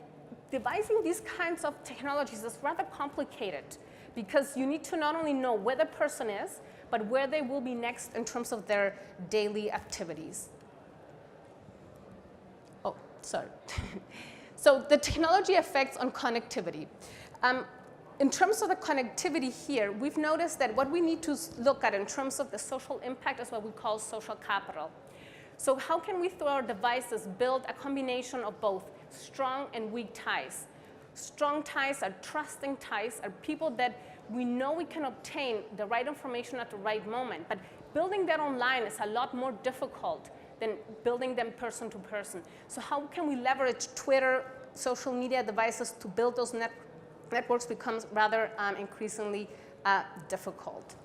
devising these kinds of technologies is rather complicated because you need to not only know where the person is, but where they will be next in terms of their daily activities. Oh, sorry. So the technology effects on connectivity. In terms of the connectivity here, we've noticed that what we need to look at in terms of the social impact is what we call social capital. So how can we, through our devices, build a combination of both strong and weak ties? Strong ties are trusting ties, are people that we know we can obtain the right information at the right moment. But building that online is a lot more difficult than building them person to person. So how can we leverage Twitter, social media devices to build those networks becomes rather increasingly difficult.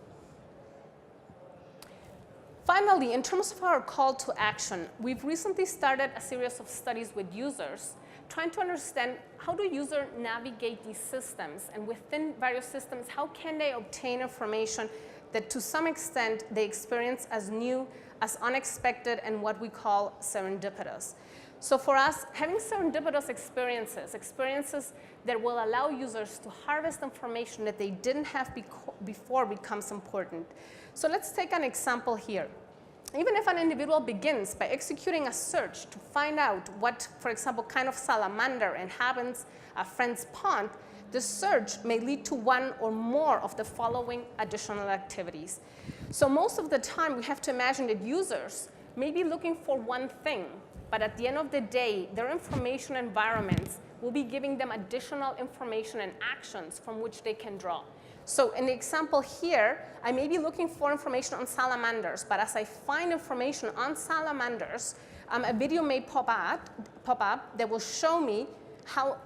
Finally, in terms of our call to action, we've recently started a series of studies with users trying to understand how do users navigate these systems, and within various systems, how can they obtain information that to some extent they experience as new, as unexpected, and what we call serendipitous. So for us, having serendipitous experiences that will allow users to harvest information that they didn't have before becomes important. So let's take an example here. Even if an individual begins by executing a search to find out what, for example, kind of salamander inhabits a friend's pond, the search may lead to one or more of the following additional activities. So most of the time, we have to imagine that users may be looking for one thing, but at the end of the day, their information environments will be giving them additional information and actions from which they can draw. So in the example here, I may be looking for information on salamanders, but as I find information on salamanders, a video may pop up that will show me how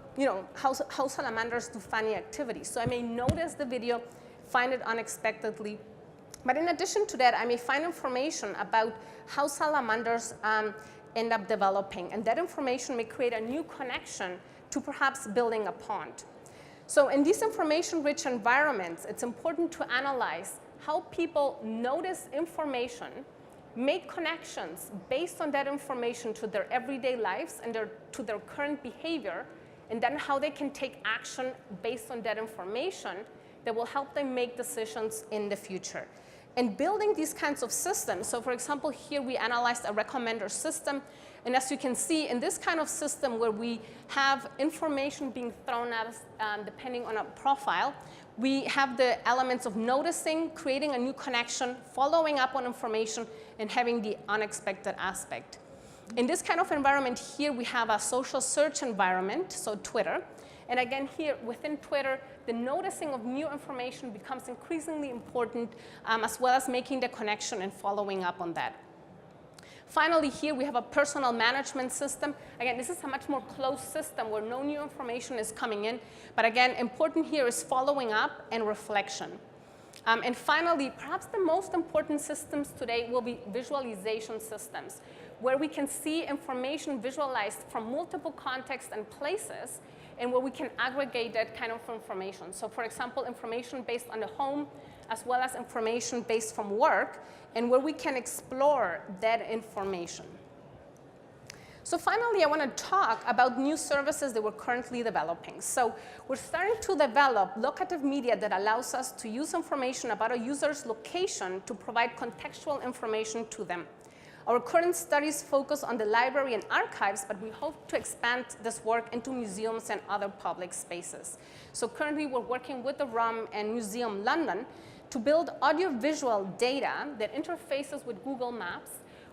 salamanders do funny activities. So I may notice the video, find it unexpectedly. But in addition to that, I may find information about how salamanders end up developing. And that information may create a new connection to perhaps building a pond. So in these information-rich environments, it's important to analyze how people notice information, make connections based on that information to their everyday lives and to their current behavior, and then how they can take action based on that information that will help them make decisions in the future. And building these kinds of systems, so for example, here we analyzed a recommender system. And as you can see, in this kind of system where we have information being thrown at us depending on a profile, we have the elements of noticing, creating a new connection, following up on information, and having the unexpected aspect. In this kind of environment here, we have a social search environment, so Twitter. And again, here within Twitter, the noticing of new information becomes increasingly important, as well as making the connection and following up on that. Finally, here we have a personal management system. Again, this is a much more closed system where no new information is coming in. But again, important here is following up and reflection. And finally, perhaps the most important systems today will be visualization systems, where we can see information visualized from multiple contexts and places, and where we can aggregate that kind of information. So for example, information based on the home, as well as information based from work, and where we can explore that information. So finally, I want to talk about new services that we're currently developing. So we're starting to develop locative media that allows us to use information about a user's location to provide contextual information to them. Our current studies focus on the library and archives, but we hope to expand this work into museums and other public spaces. So currently, we're working with the RUM and Museum London to build audiovisual data that interfaces with Google Maps,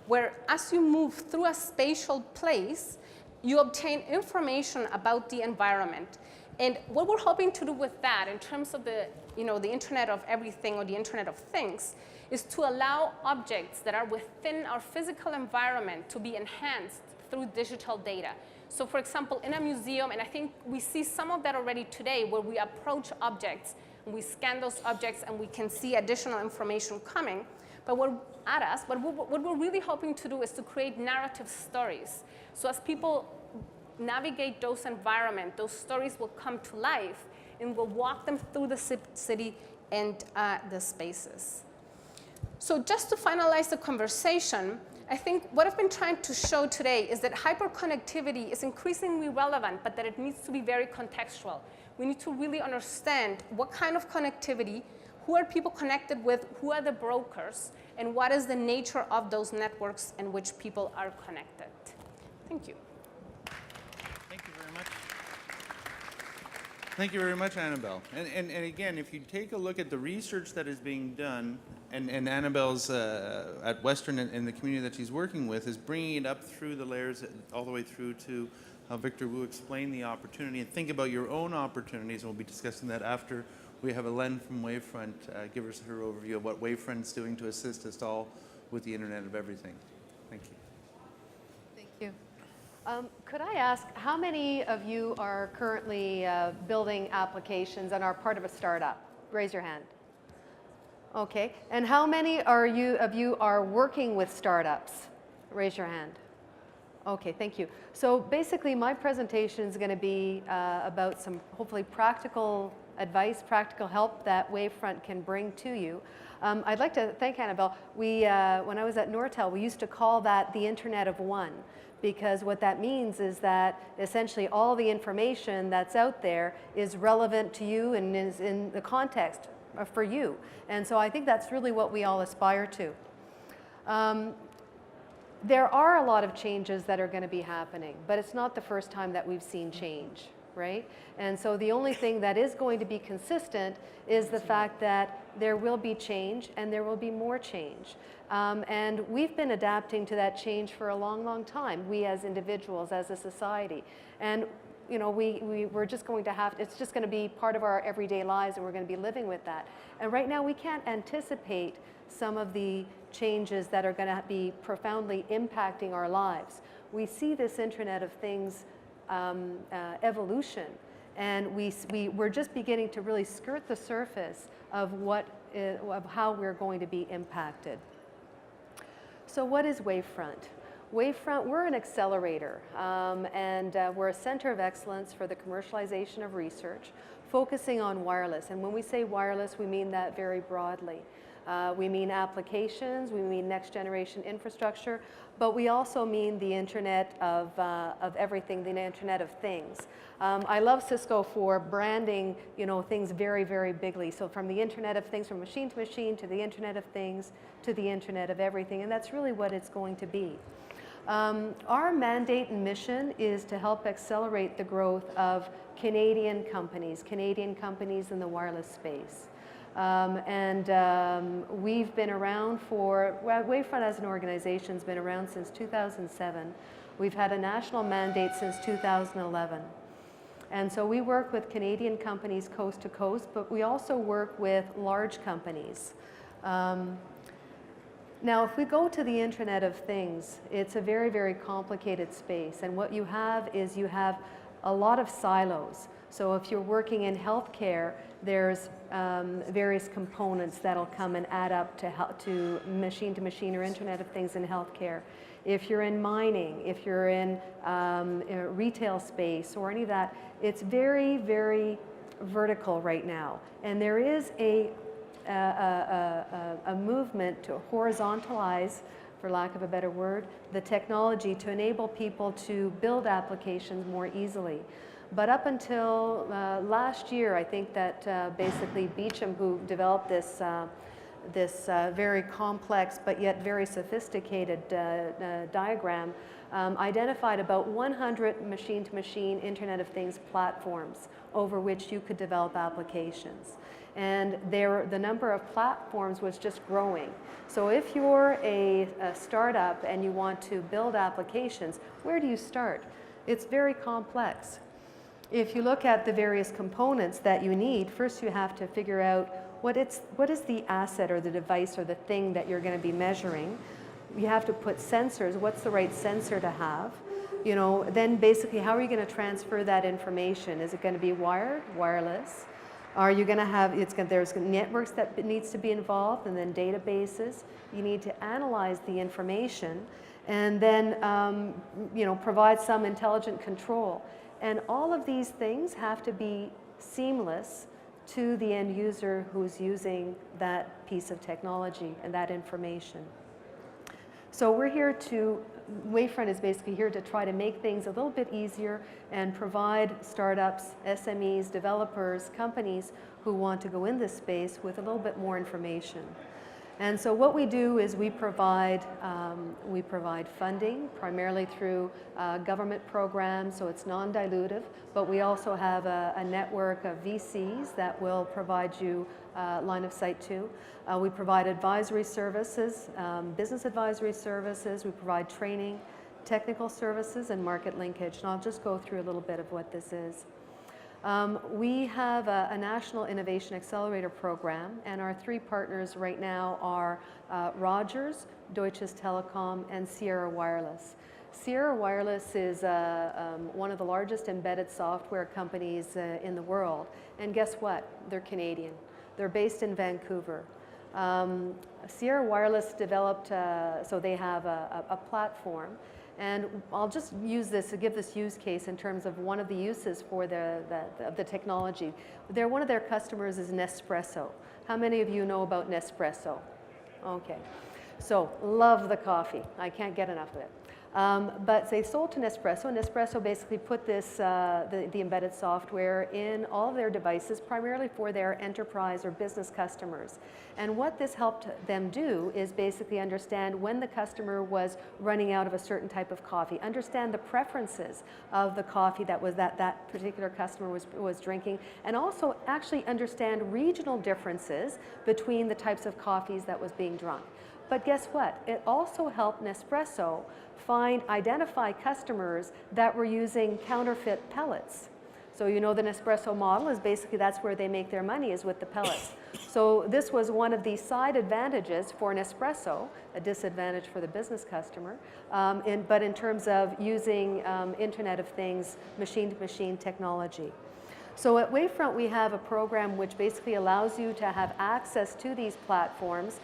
where as you move through a spatial place, you obtain information about the environment. And what we're hoping to do with that in terms of the Internet of Everything or the Internet of Things is to allow objects that are within our physical environment to be enhanced through digital data. So for example, in a museum, and I think we see some of that already today, where we approach objects and we scan those objects and we can see additional information coming. But what we're really hoping to do is to create narrative stories. So as people navigate those environments, those stories will come to life and we'll walk them through the city and the spaces. So just to finalize the conversation, I think what I've been trying to show today is that hyperconnectivity is increasingly relevant, but that it needs to be very contextual. We need to really understand what kind of connectivity, who are people connected with, who are the brokers, and what is the nature of those networks in which people are connected. Thank you. Thank you very much. Thank you very much, Anabel. And again, if you take a look at the research that is being done, and Anabel's at Western and the community that she's working with is bringing it up through the layers all the way through to how Victor Wu explained the opportunity, and think about your own opportunities, and we'll be discussing that after we have Ellen from Wavefront give us her overview of what Wavefront's doing to assist us all with the Internet of Everything. Thank you. Thank you. Could I ask, how many of you are currently building applications and are part of a startup? Raise your hand. Okay. And how many of you are working with startups? Raise your hand. Okay, thank you. So basically my presentation is going to be about some hopefully practical advice, practical help that Wavefront can bring to you. I'd like to thank Anabel. When I was at Nortel, we used to call that the Internet of One, because what that means is that essentially all the information that's out there is relevant to you and is in the context for you. And so I think that's really what we all aspire to. There are a lot of changes that are going to be happening, but it's not the first time that we've seen change, right? And so the only thing that is going to be consistent is the fact that there will be change and there will be more change. And we've been adapting to that change for a long, long time, we as individuals, as a society. And you know, we're just going to have, it's just going to be part of our everyday lives, and we're going to be living with that. And right now we can't anticipate some of the changes that are going to be profoundly impacting our lives. We see this Internet of Things evolution, and we're just beginning to really skirt the surface of of how we're going to be impacted. So what is Wavefront? Wavefront, we're an accelerator, and we're a center of excellence for the commercialization of research, focusing on wireless. And when we say wireless, we mean that very broadly. We mean applications, we mean next generation infrastructure, but we also mean the Internet of everything, the Internet of Things. I love Cisco for branding, you know, things very, very bigly. So from the Internet of Things, from machine to machine, to the Internet of Things, to the Internet of Everything, and that's really what it's going to be. Our mandate and mission is to help accelerate the growth of Canadian companies in the wireless space. We've been around for, well, Wavefront as an organization has been around since 2007. We've had a national mandate since 2011. And so we work with Canadian companies coast to coast, but we also work with large companies. Now, if we go to the Internet of Things, it's a very, very complicated space. And what you have is you have a lot of silos. So if you're working in healthcare, there's various components that'll come and add up to machine or Internet of Things in healthcare. If you're in mining, if you're in retail space or any of that, it's very, very vertical right now. And there is a movement to horizontalize, for lack of a better word, the technology to enable people to build applications more easily. But up until last year, I think that basically Beecham, who developed this very complex but yet very sophisticated diagram, identified about 100 machine-to-machine Internet of Things platforms over which you could develop applications. And the number of platforms was just growing. So if you're a startup and you want to build applications, where do you start? It's very complex. If you look at the various components that you need, first you have to figure out what is the asset or the device or the thing that you're going to be measuring. You have to put sensors. What's the right sensor to have? You know, then basically how are you going to transfer that information? Is it going to be wired, wireless? Are you going to have, there's networks that needs to be involved, and then databases. You need to analyze the information and then you know, provide some intelligent control. And all of these things have to be seamless to the end user who's using that piece of technology and that information. So we're here to, Wavefront is basically here to try to make things a little bit easier and provide startups, SMEs, developers, companies who want to go in this space with a little bit more information. And so what we do is we provide funding primarily through government programs, so it's non-dilutive, but we also have a network of VCs that will provide you line of sight to. We provide advisory services, business advisory services, we provide training, technical services, and market linkage. And I'll just go through a little bit of what this is. We have a National Innovation Accelerator Program, and our three partners right now are Rogers, Deutsche Telekom, and Sierra Wireless. Sierra Wireless is one of the largest embedded software companies in the world. And guess what? They're Canadian. They're based in Vancouver. Sierra Wireless developed, so they have a platform. And I'll just use this to give this use case in terms of one of the uses for the technology. One of their customers is Nespresso. How many of you know about Nespresso? Okay. So love the coffee. I can't get enough of it. But they sold to Nespresso. Nespresso basically put this, the embedded software in all of their devices, primarily for their enterprise or business customers. And what this helped them do is basically understand when the customer was running out of a certain type of coffee, understand the preferences of the coffee that particular customer was drinking, and also actually understand regional differences between the types of coffees that was being drunk. But guess what? It also helped Nespresso identify customers that were using counterfeit pellets. So you know the Nespresso model is basically that's where they make their money, is with the pellets. So this was one of the side advantages for Nespresso, a disadvantage for the business customer, but in terms of using Internet of Things, machine-to-machine technology. So at Wavefront, we have a program which basically allows you to have access to these platforms.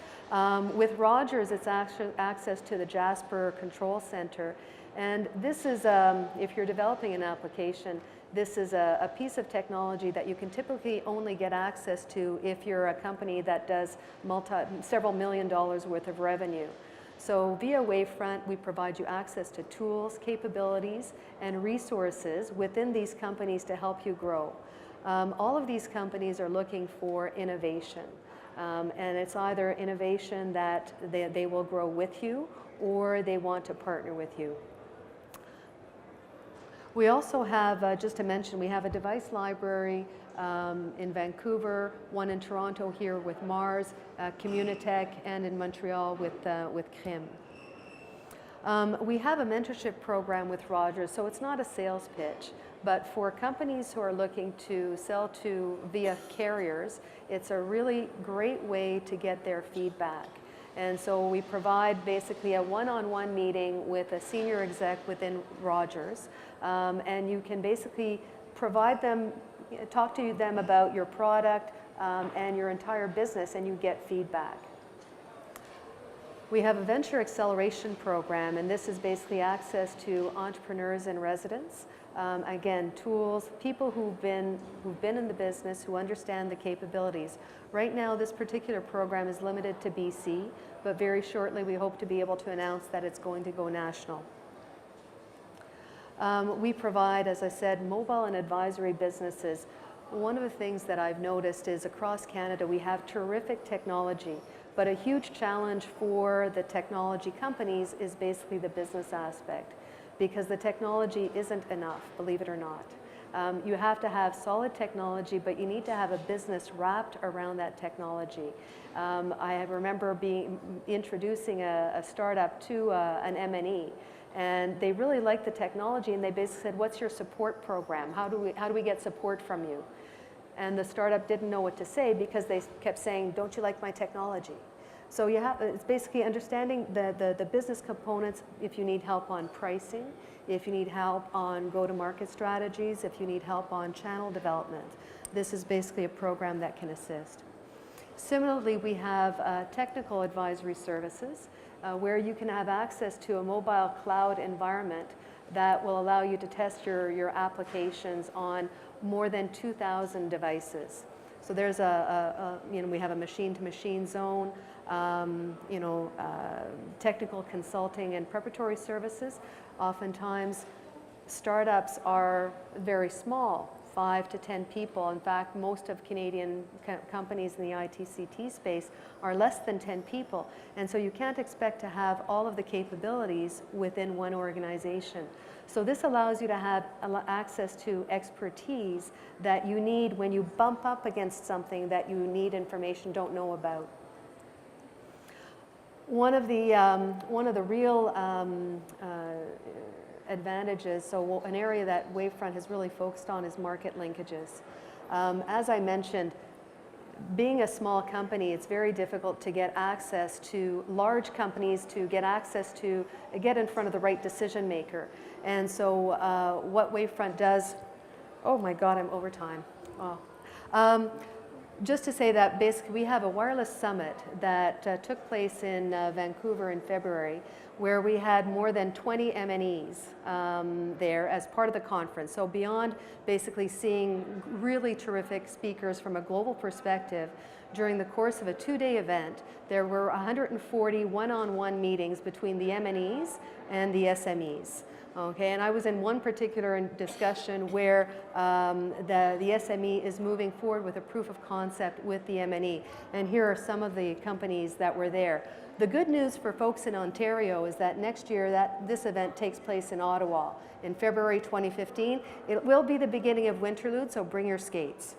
With Rogers, it's actually access to the Jasper Control Center. And this is, if you're developing an application, this is a piece of technology that you can typically only get access to if you're a company that does several $1 million worth of revenue. So via Wavefront, we provide you access to tools, capabilities, and resources within these companies to help you grow. All of these companies are looking for innovation. And it's either innovation that they will grow with you, or they want to partner with you. We also have, just to mention, we have a device library in Vancouver, one in Toronto here with Mars, Communitech, and in Montreal with CRIM. We have a mentorship program with Rogers, so it's not a sales pitch, but for companies who are looking to sell to via carriers, it's a really great way to get their feedback. And so we provide basically a one-on-one meeting with a senior exec within Rogers, and you can basically talk to them about your product and your entire business, and you get feedback. We have a venture acceleration program, and this is basically access to entrepreneurs in residence. Again, tools, people who've been in the business, who understand the capabilities. Right now, this particular program is limited to BC, but very shortly we hope to be able to announce that it's going to go national. We provide, as I said, mobile and advisory businesses. One of the things that I've noticed is across Canada we have terrific technology, but a huge challenge for the technology companies is basically the business aspect, because the technology isn't enough, believe it or not. You have to have solid technology, but you need to have a business wrapped around that technology. I remember introducing a startup to an M&E, and they really liked the technology, and they basically said, "What's your support program? How do we get support from you?" And the startup didn't know what to say because they kept saying, "Don't you like my technology?" So it's basically understanding the business components. If you need help on pricing, if you need help on go-to-market strategies, if you need help on channel development, this is basically a program that can assist. Similarly, we have technical advisory services where you can have access to a mobile cloud environment that will allow you to test your applications on more than 2,000 devices. So there's we have a machine-to-machine zone, technical consulting and preparatory services. Oftentimes, startups are very small, 5 to 10 people. In fact, most of Canadian companies in the ITCT space are less than 10 people. And so you can't expect to have all of the capabilities within one organization. So this allows you to have access to expertise that you need when you bump up against something that you need information, don't know about. One of the real advantages, so an area that Wavefront has really focused on is market linkages. As I mentioned, being a small company, it's very difficult to get access to large companies, to get access to, get in front of the right decision maker. And so what Wavefront does, oh my God, I'm over time. Oh. Just to say that basically we have a wireless summit that took place in Vancouver in February, where we had more than 20 M&Es there as part of the conference. So beyond basically seeing really terrific speakers from a global perspective, during the course of a 2-day event, there were 140 one-on-one meetings between the M&Es and the SMEs. Okay, and I was in one particular discussion where the SME is moving forward with a proof of concept with the M&E. And here are some of the companies that were there. The good news for folks in Ontario is that next year this event takes place in Ottawa in February 2015. It will be the beginning of Winterlude, so bring your skates.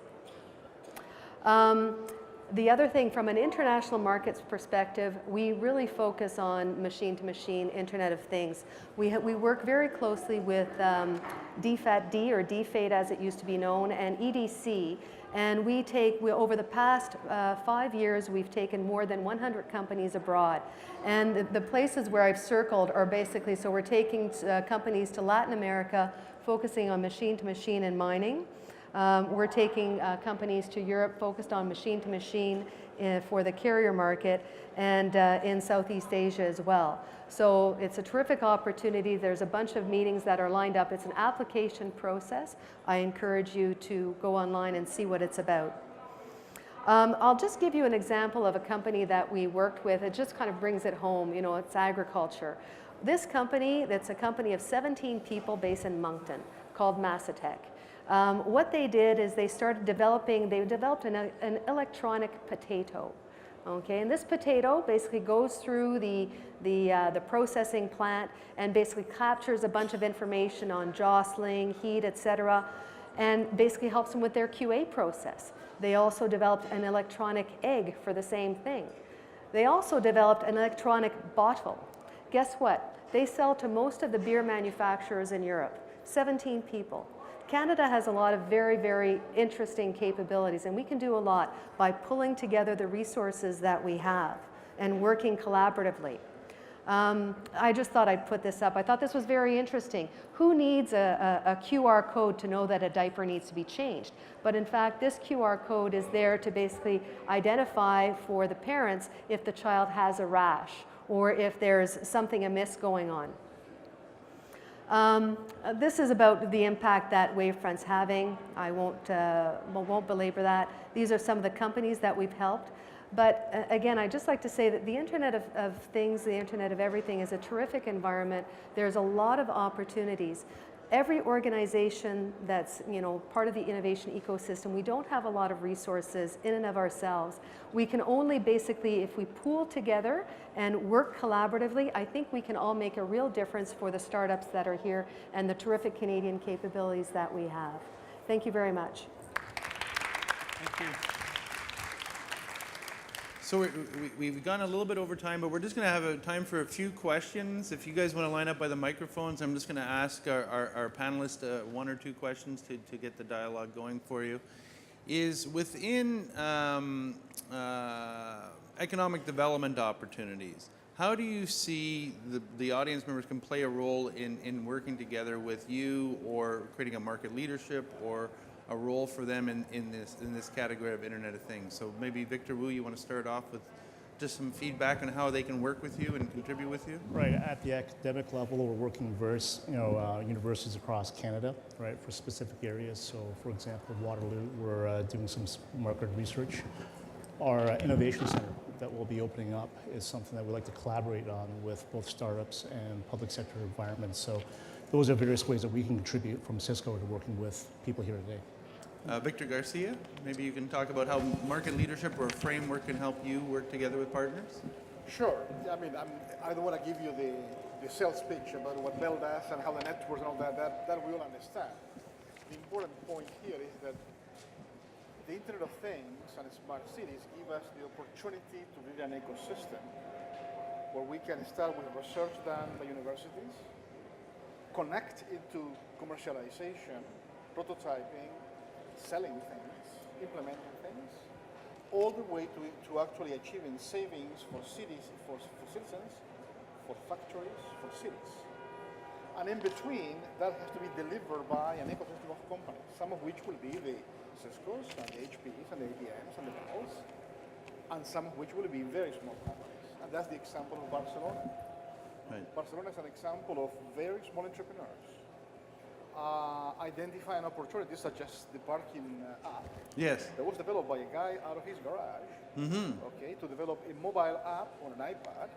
The other thing, from an international markets perspective, we really focus on machine-to-machine Internet of Things. We work very closely with DFAT-D, or DFAT as it used to be known, and EDC. And over the past 5 years, we've taken more than 100 companies abroad. And the places where I've circled are basically, so we're taking companies to Latin America, focusing on machine-to-machine and mining. We're taking companies to Europe focused on machine-to-machine for the carrier market, and in Southeast Asia as well. So it's a terrific opportunity. There's a bunch of meetings that are lined up. It's an application process. I encourage you to go online and see what it's about. I'll just give you an example of a company that we worked with. It just kind of brings it home. It's agriculture. This company, that's a company of 17 people based in Moncton, called Massatech. What they did is they developed an electronic potato. Okay, and this potato basically goes through the processing plant and basically captures a bunch of information on jostling, heat, etc., and basically helps them with their QA process. They also developed an electronic egg for the same thing. They also developed an electronic bottle. Guess what? They sell to most of the beer manufacturers in Europe. 17 people. Canada has a lot of very, very interesting capabilities, and we can do a lot by pulling together the resources that we have and working collaboratively. I just thought I'd put this up. I thought this was very interesting. Who needs a QR code to know that a diaper needs to be changed? But in fact, this QR code is there to basically identify for the parents if the child has a rash or if there's something amiss going on. This is about the impact that Wavefront's having. I won't belabor that. These are some of the companies that we've helped. But again, I'd just like to say that the Internet of Things, the Internet of Everything, is a terrific environment. There's a lot of opportunities. Every organization that's part of the innovation ecosystem, we don't have a lot of resources in and of ourselves. We can only basically, if we pool together and work collaboratively, I think we can all make a real difference for the startups that are here and the terrific Canadian capabilities that we have. Thank you very much. Thank you. So we've gone a little bit over time, but we're just going to have time for a few questions. If you guys want to line up by the microphones, I'm just going to ask our panelists 1 or 2 questions to get the dialogue going for you. Is within economic development opportunities, how do you see the audience members can play a role in working together with you, or creating a market leadership, or a role for them in this category of Internet of Things? So maybe Victor Wu, you want to start off with just some feedback on how they can work with you and contribute with you? Right, at the academic level, we're working with universities across Canada, right, for specific areas. So, for example, Waterloo, we're doing some market research. Our innovation center that we'll be opening up is something that we'd like to collaborate on with both startups and public sector environments. So, those are various ways that we can contribute from Cisco to working with people here today. Victor Garcia, maybe you can talk about how market leadership or a framework can help you work together with partners? Sure. I mean, I don't want to give you the sales pitch about what Bell does and how the networks and all that we all understand. The important point here is that the Internet of Things and smart cities give us the opportunity to build an ecosystem where we can start with research done by universities, connect into commercialization, prototyping, selling things, implementing things, all the way to actually achieving savings for cities, for citizens, for factories, for cities. And in between, that has to be delivered by an ecosystem of companies, some of which will be the Ciscos and the HPs and the IBMs and the Bells, and some of which will be very small companies. And that's the example of Barcelona. Right. Barcelona is an example of very small entrepreneurs identifying opportunities such as the parking app. Yes. That was developed by a guy out of his garage, okay, to develop a mobile app on an iPad,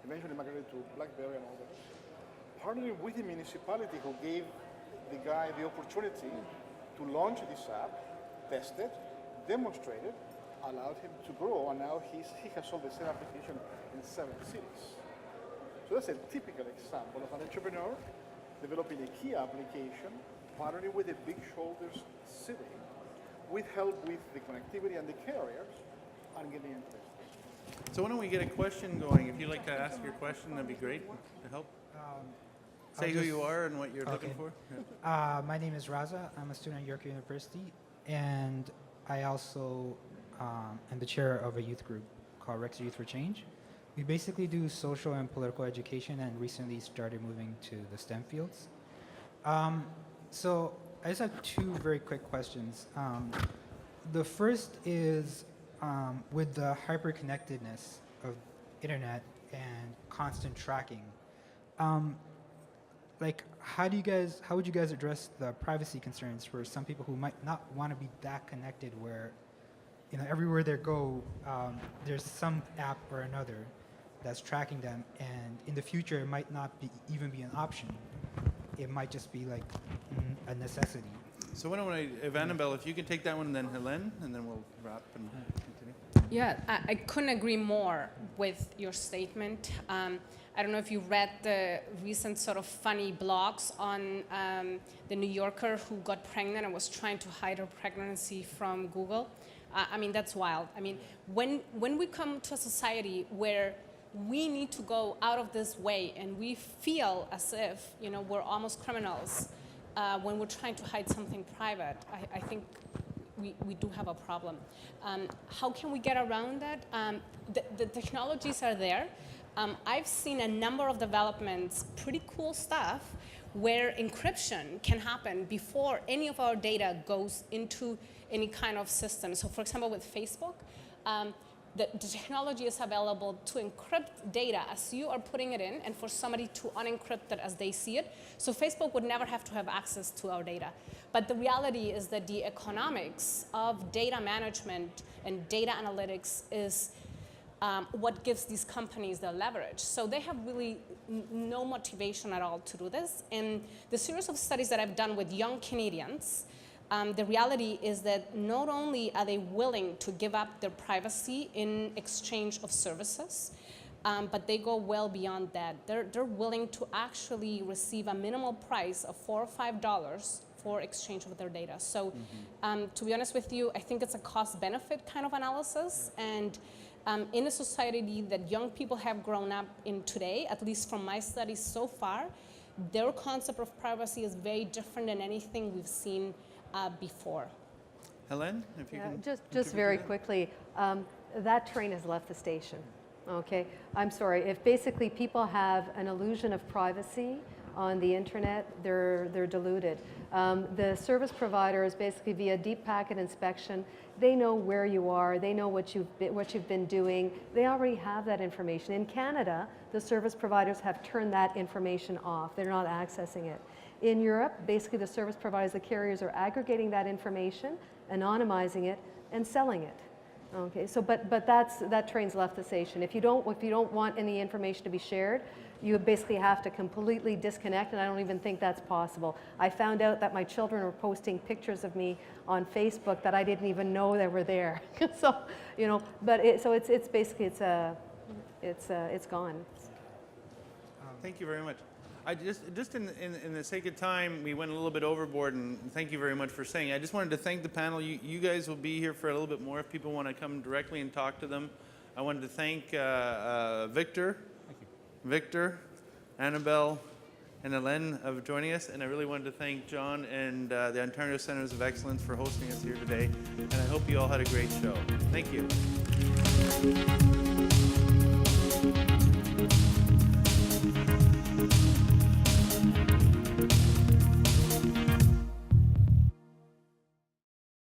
eventually migrated to BlackBerry and all that. Partnering with the municipality who gave the guy the opportunity to launch this app, test it, demonstrate it, allowed him to grow, and now he has sold the same application in 7 cities. So that's a typical example of an entrepreneur developing a key application, partnering with a big shoulders city, with help with the connectivity and the carriers, and getting into this. So why don't we get a question going? If you'd like to ask your question, that'd be great to help. Say who you are and what you're looking for. Yeah. My name is Raza. I'm a student at York University, and I also am the chair of a youth group called Rex Youth for Change. We basically do social and political education, and recently started moving to the STEM fields. So I just have 2 very quick questions. The first is with the hyperconnectedness of internet and constant tracking. Like, how would you guys address the privacy concerns for some people who might not want to be that connected, where, you know, everywhere they go, there's some app or another that's tracking them, and in the future it might not even be an option. It might just be like a necessity. So why don't Anabel, if you can take that one, and then Helen, and then we'll wrap and continue. Yeah, I couldn't agree more with your statement. I don't know if you read the recent sort of funny blogs on the New Yorker who got pregnant and was trying to hide her pregnancy from Google. I mean, that's wild. I mean, when we come to a society where we need to go out of this way and we feel as if, you know, we're almost criminals when we're trying to hide something private, I think we do have a problem. How can we get around that? The technologies are there. I've seen a number of developments, pretty cool stuff, where encryption can happen before any of our data goes into any kind of system. So for example, with Facebook, the technology is available to encrypt data as you are putting it in, and for somebody to unencrypt it as they see it. So Facebook would never have to have access to our data. But the reality is that the economics of data management and data analytics is what gives these companies their leverage. So they have really no motivation at all to do this. And the series of studies that I've done with young Canadians, the reality is that not only are they willing to give up their privacy in exchange of services, but they go well beyond that. They're willing to actually receive a minimal price of $4 or $5 for exchange of their data. So to be honest with you, I think it's a cost-benefit kind of analysis. And in a society that young people have grown up in today, at least from my studies so far, their concept of privacy is very different than anything we've seen before. Helen, if you can. Just very quickly, that train has left the station. Okay, I'm sorry. If basically people have an illusion of privacy on the internet, they're diluted. The service providers, basically via deep packet inspection, they know where you are, they know what you've been doing, they already have that information. In Canada, the service providers have turned that information off. They're not accessing it. In Europe, basically the service providers, the carriers are aggregating that information, anonymizing it, and selling it. Okay, so but that train's left the station. If you don't want any information to be shared, you basically have to completely disconnect, and I don't even think that's possible. I found out that my children were posting pictures of me on Facebook that I didn't even know they were there. So, you know, but it's basically it's gone. Thank you very much. I just in the sake of time, we went a little bit overboard, and thank you very much for saying. I just wanted to thank the panel. You guys will be here for a little bit more if people want to come directly and talk to them. I wanted to thank Victor, Anabel, and Hélène of joining us, and I really wanted to thank John and the Ontario Centers of Excellence for hosting us here today, and I hope you all had a great show. Thank you.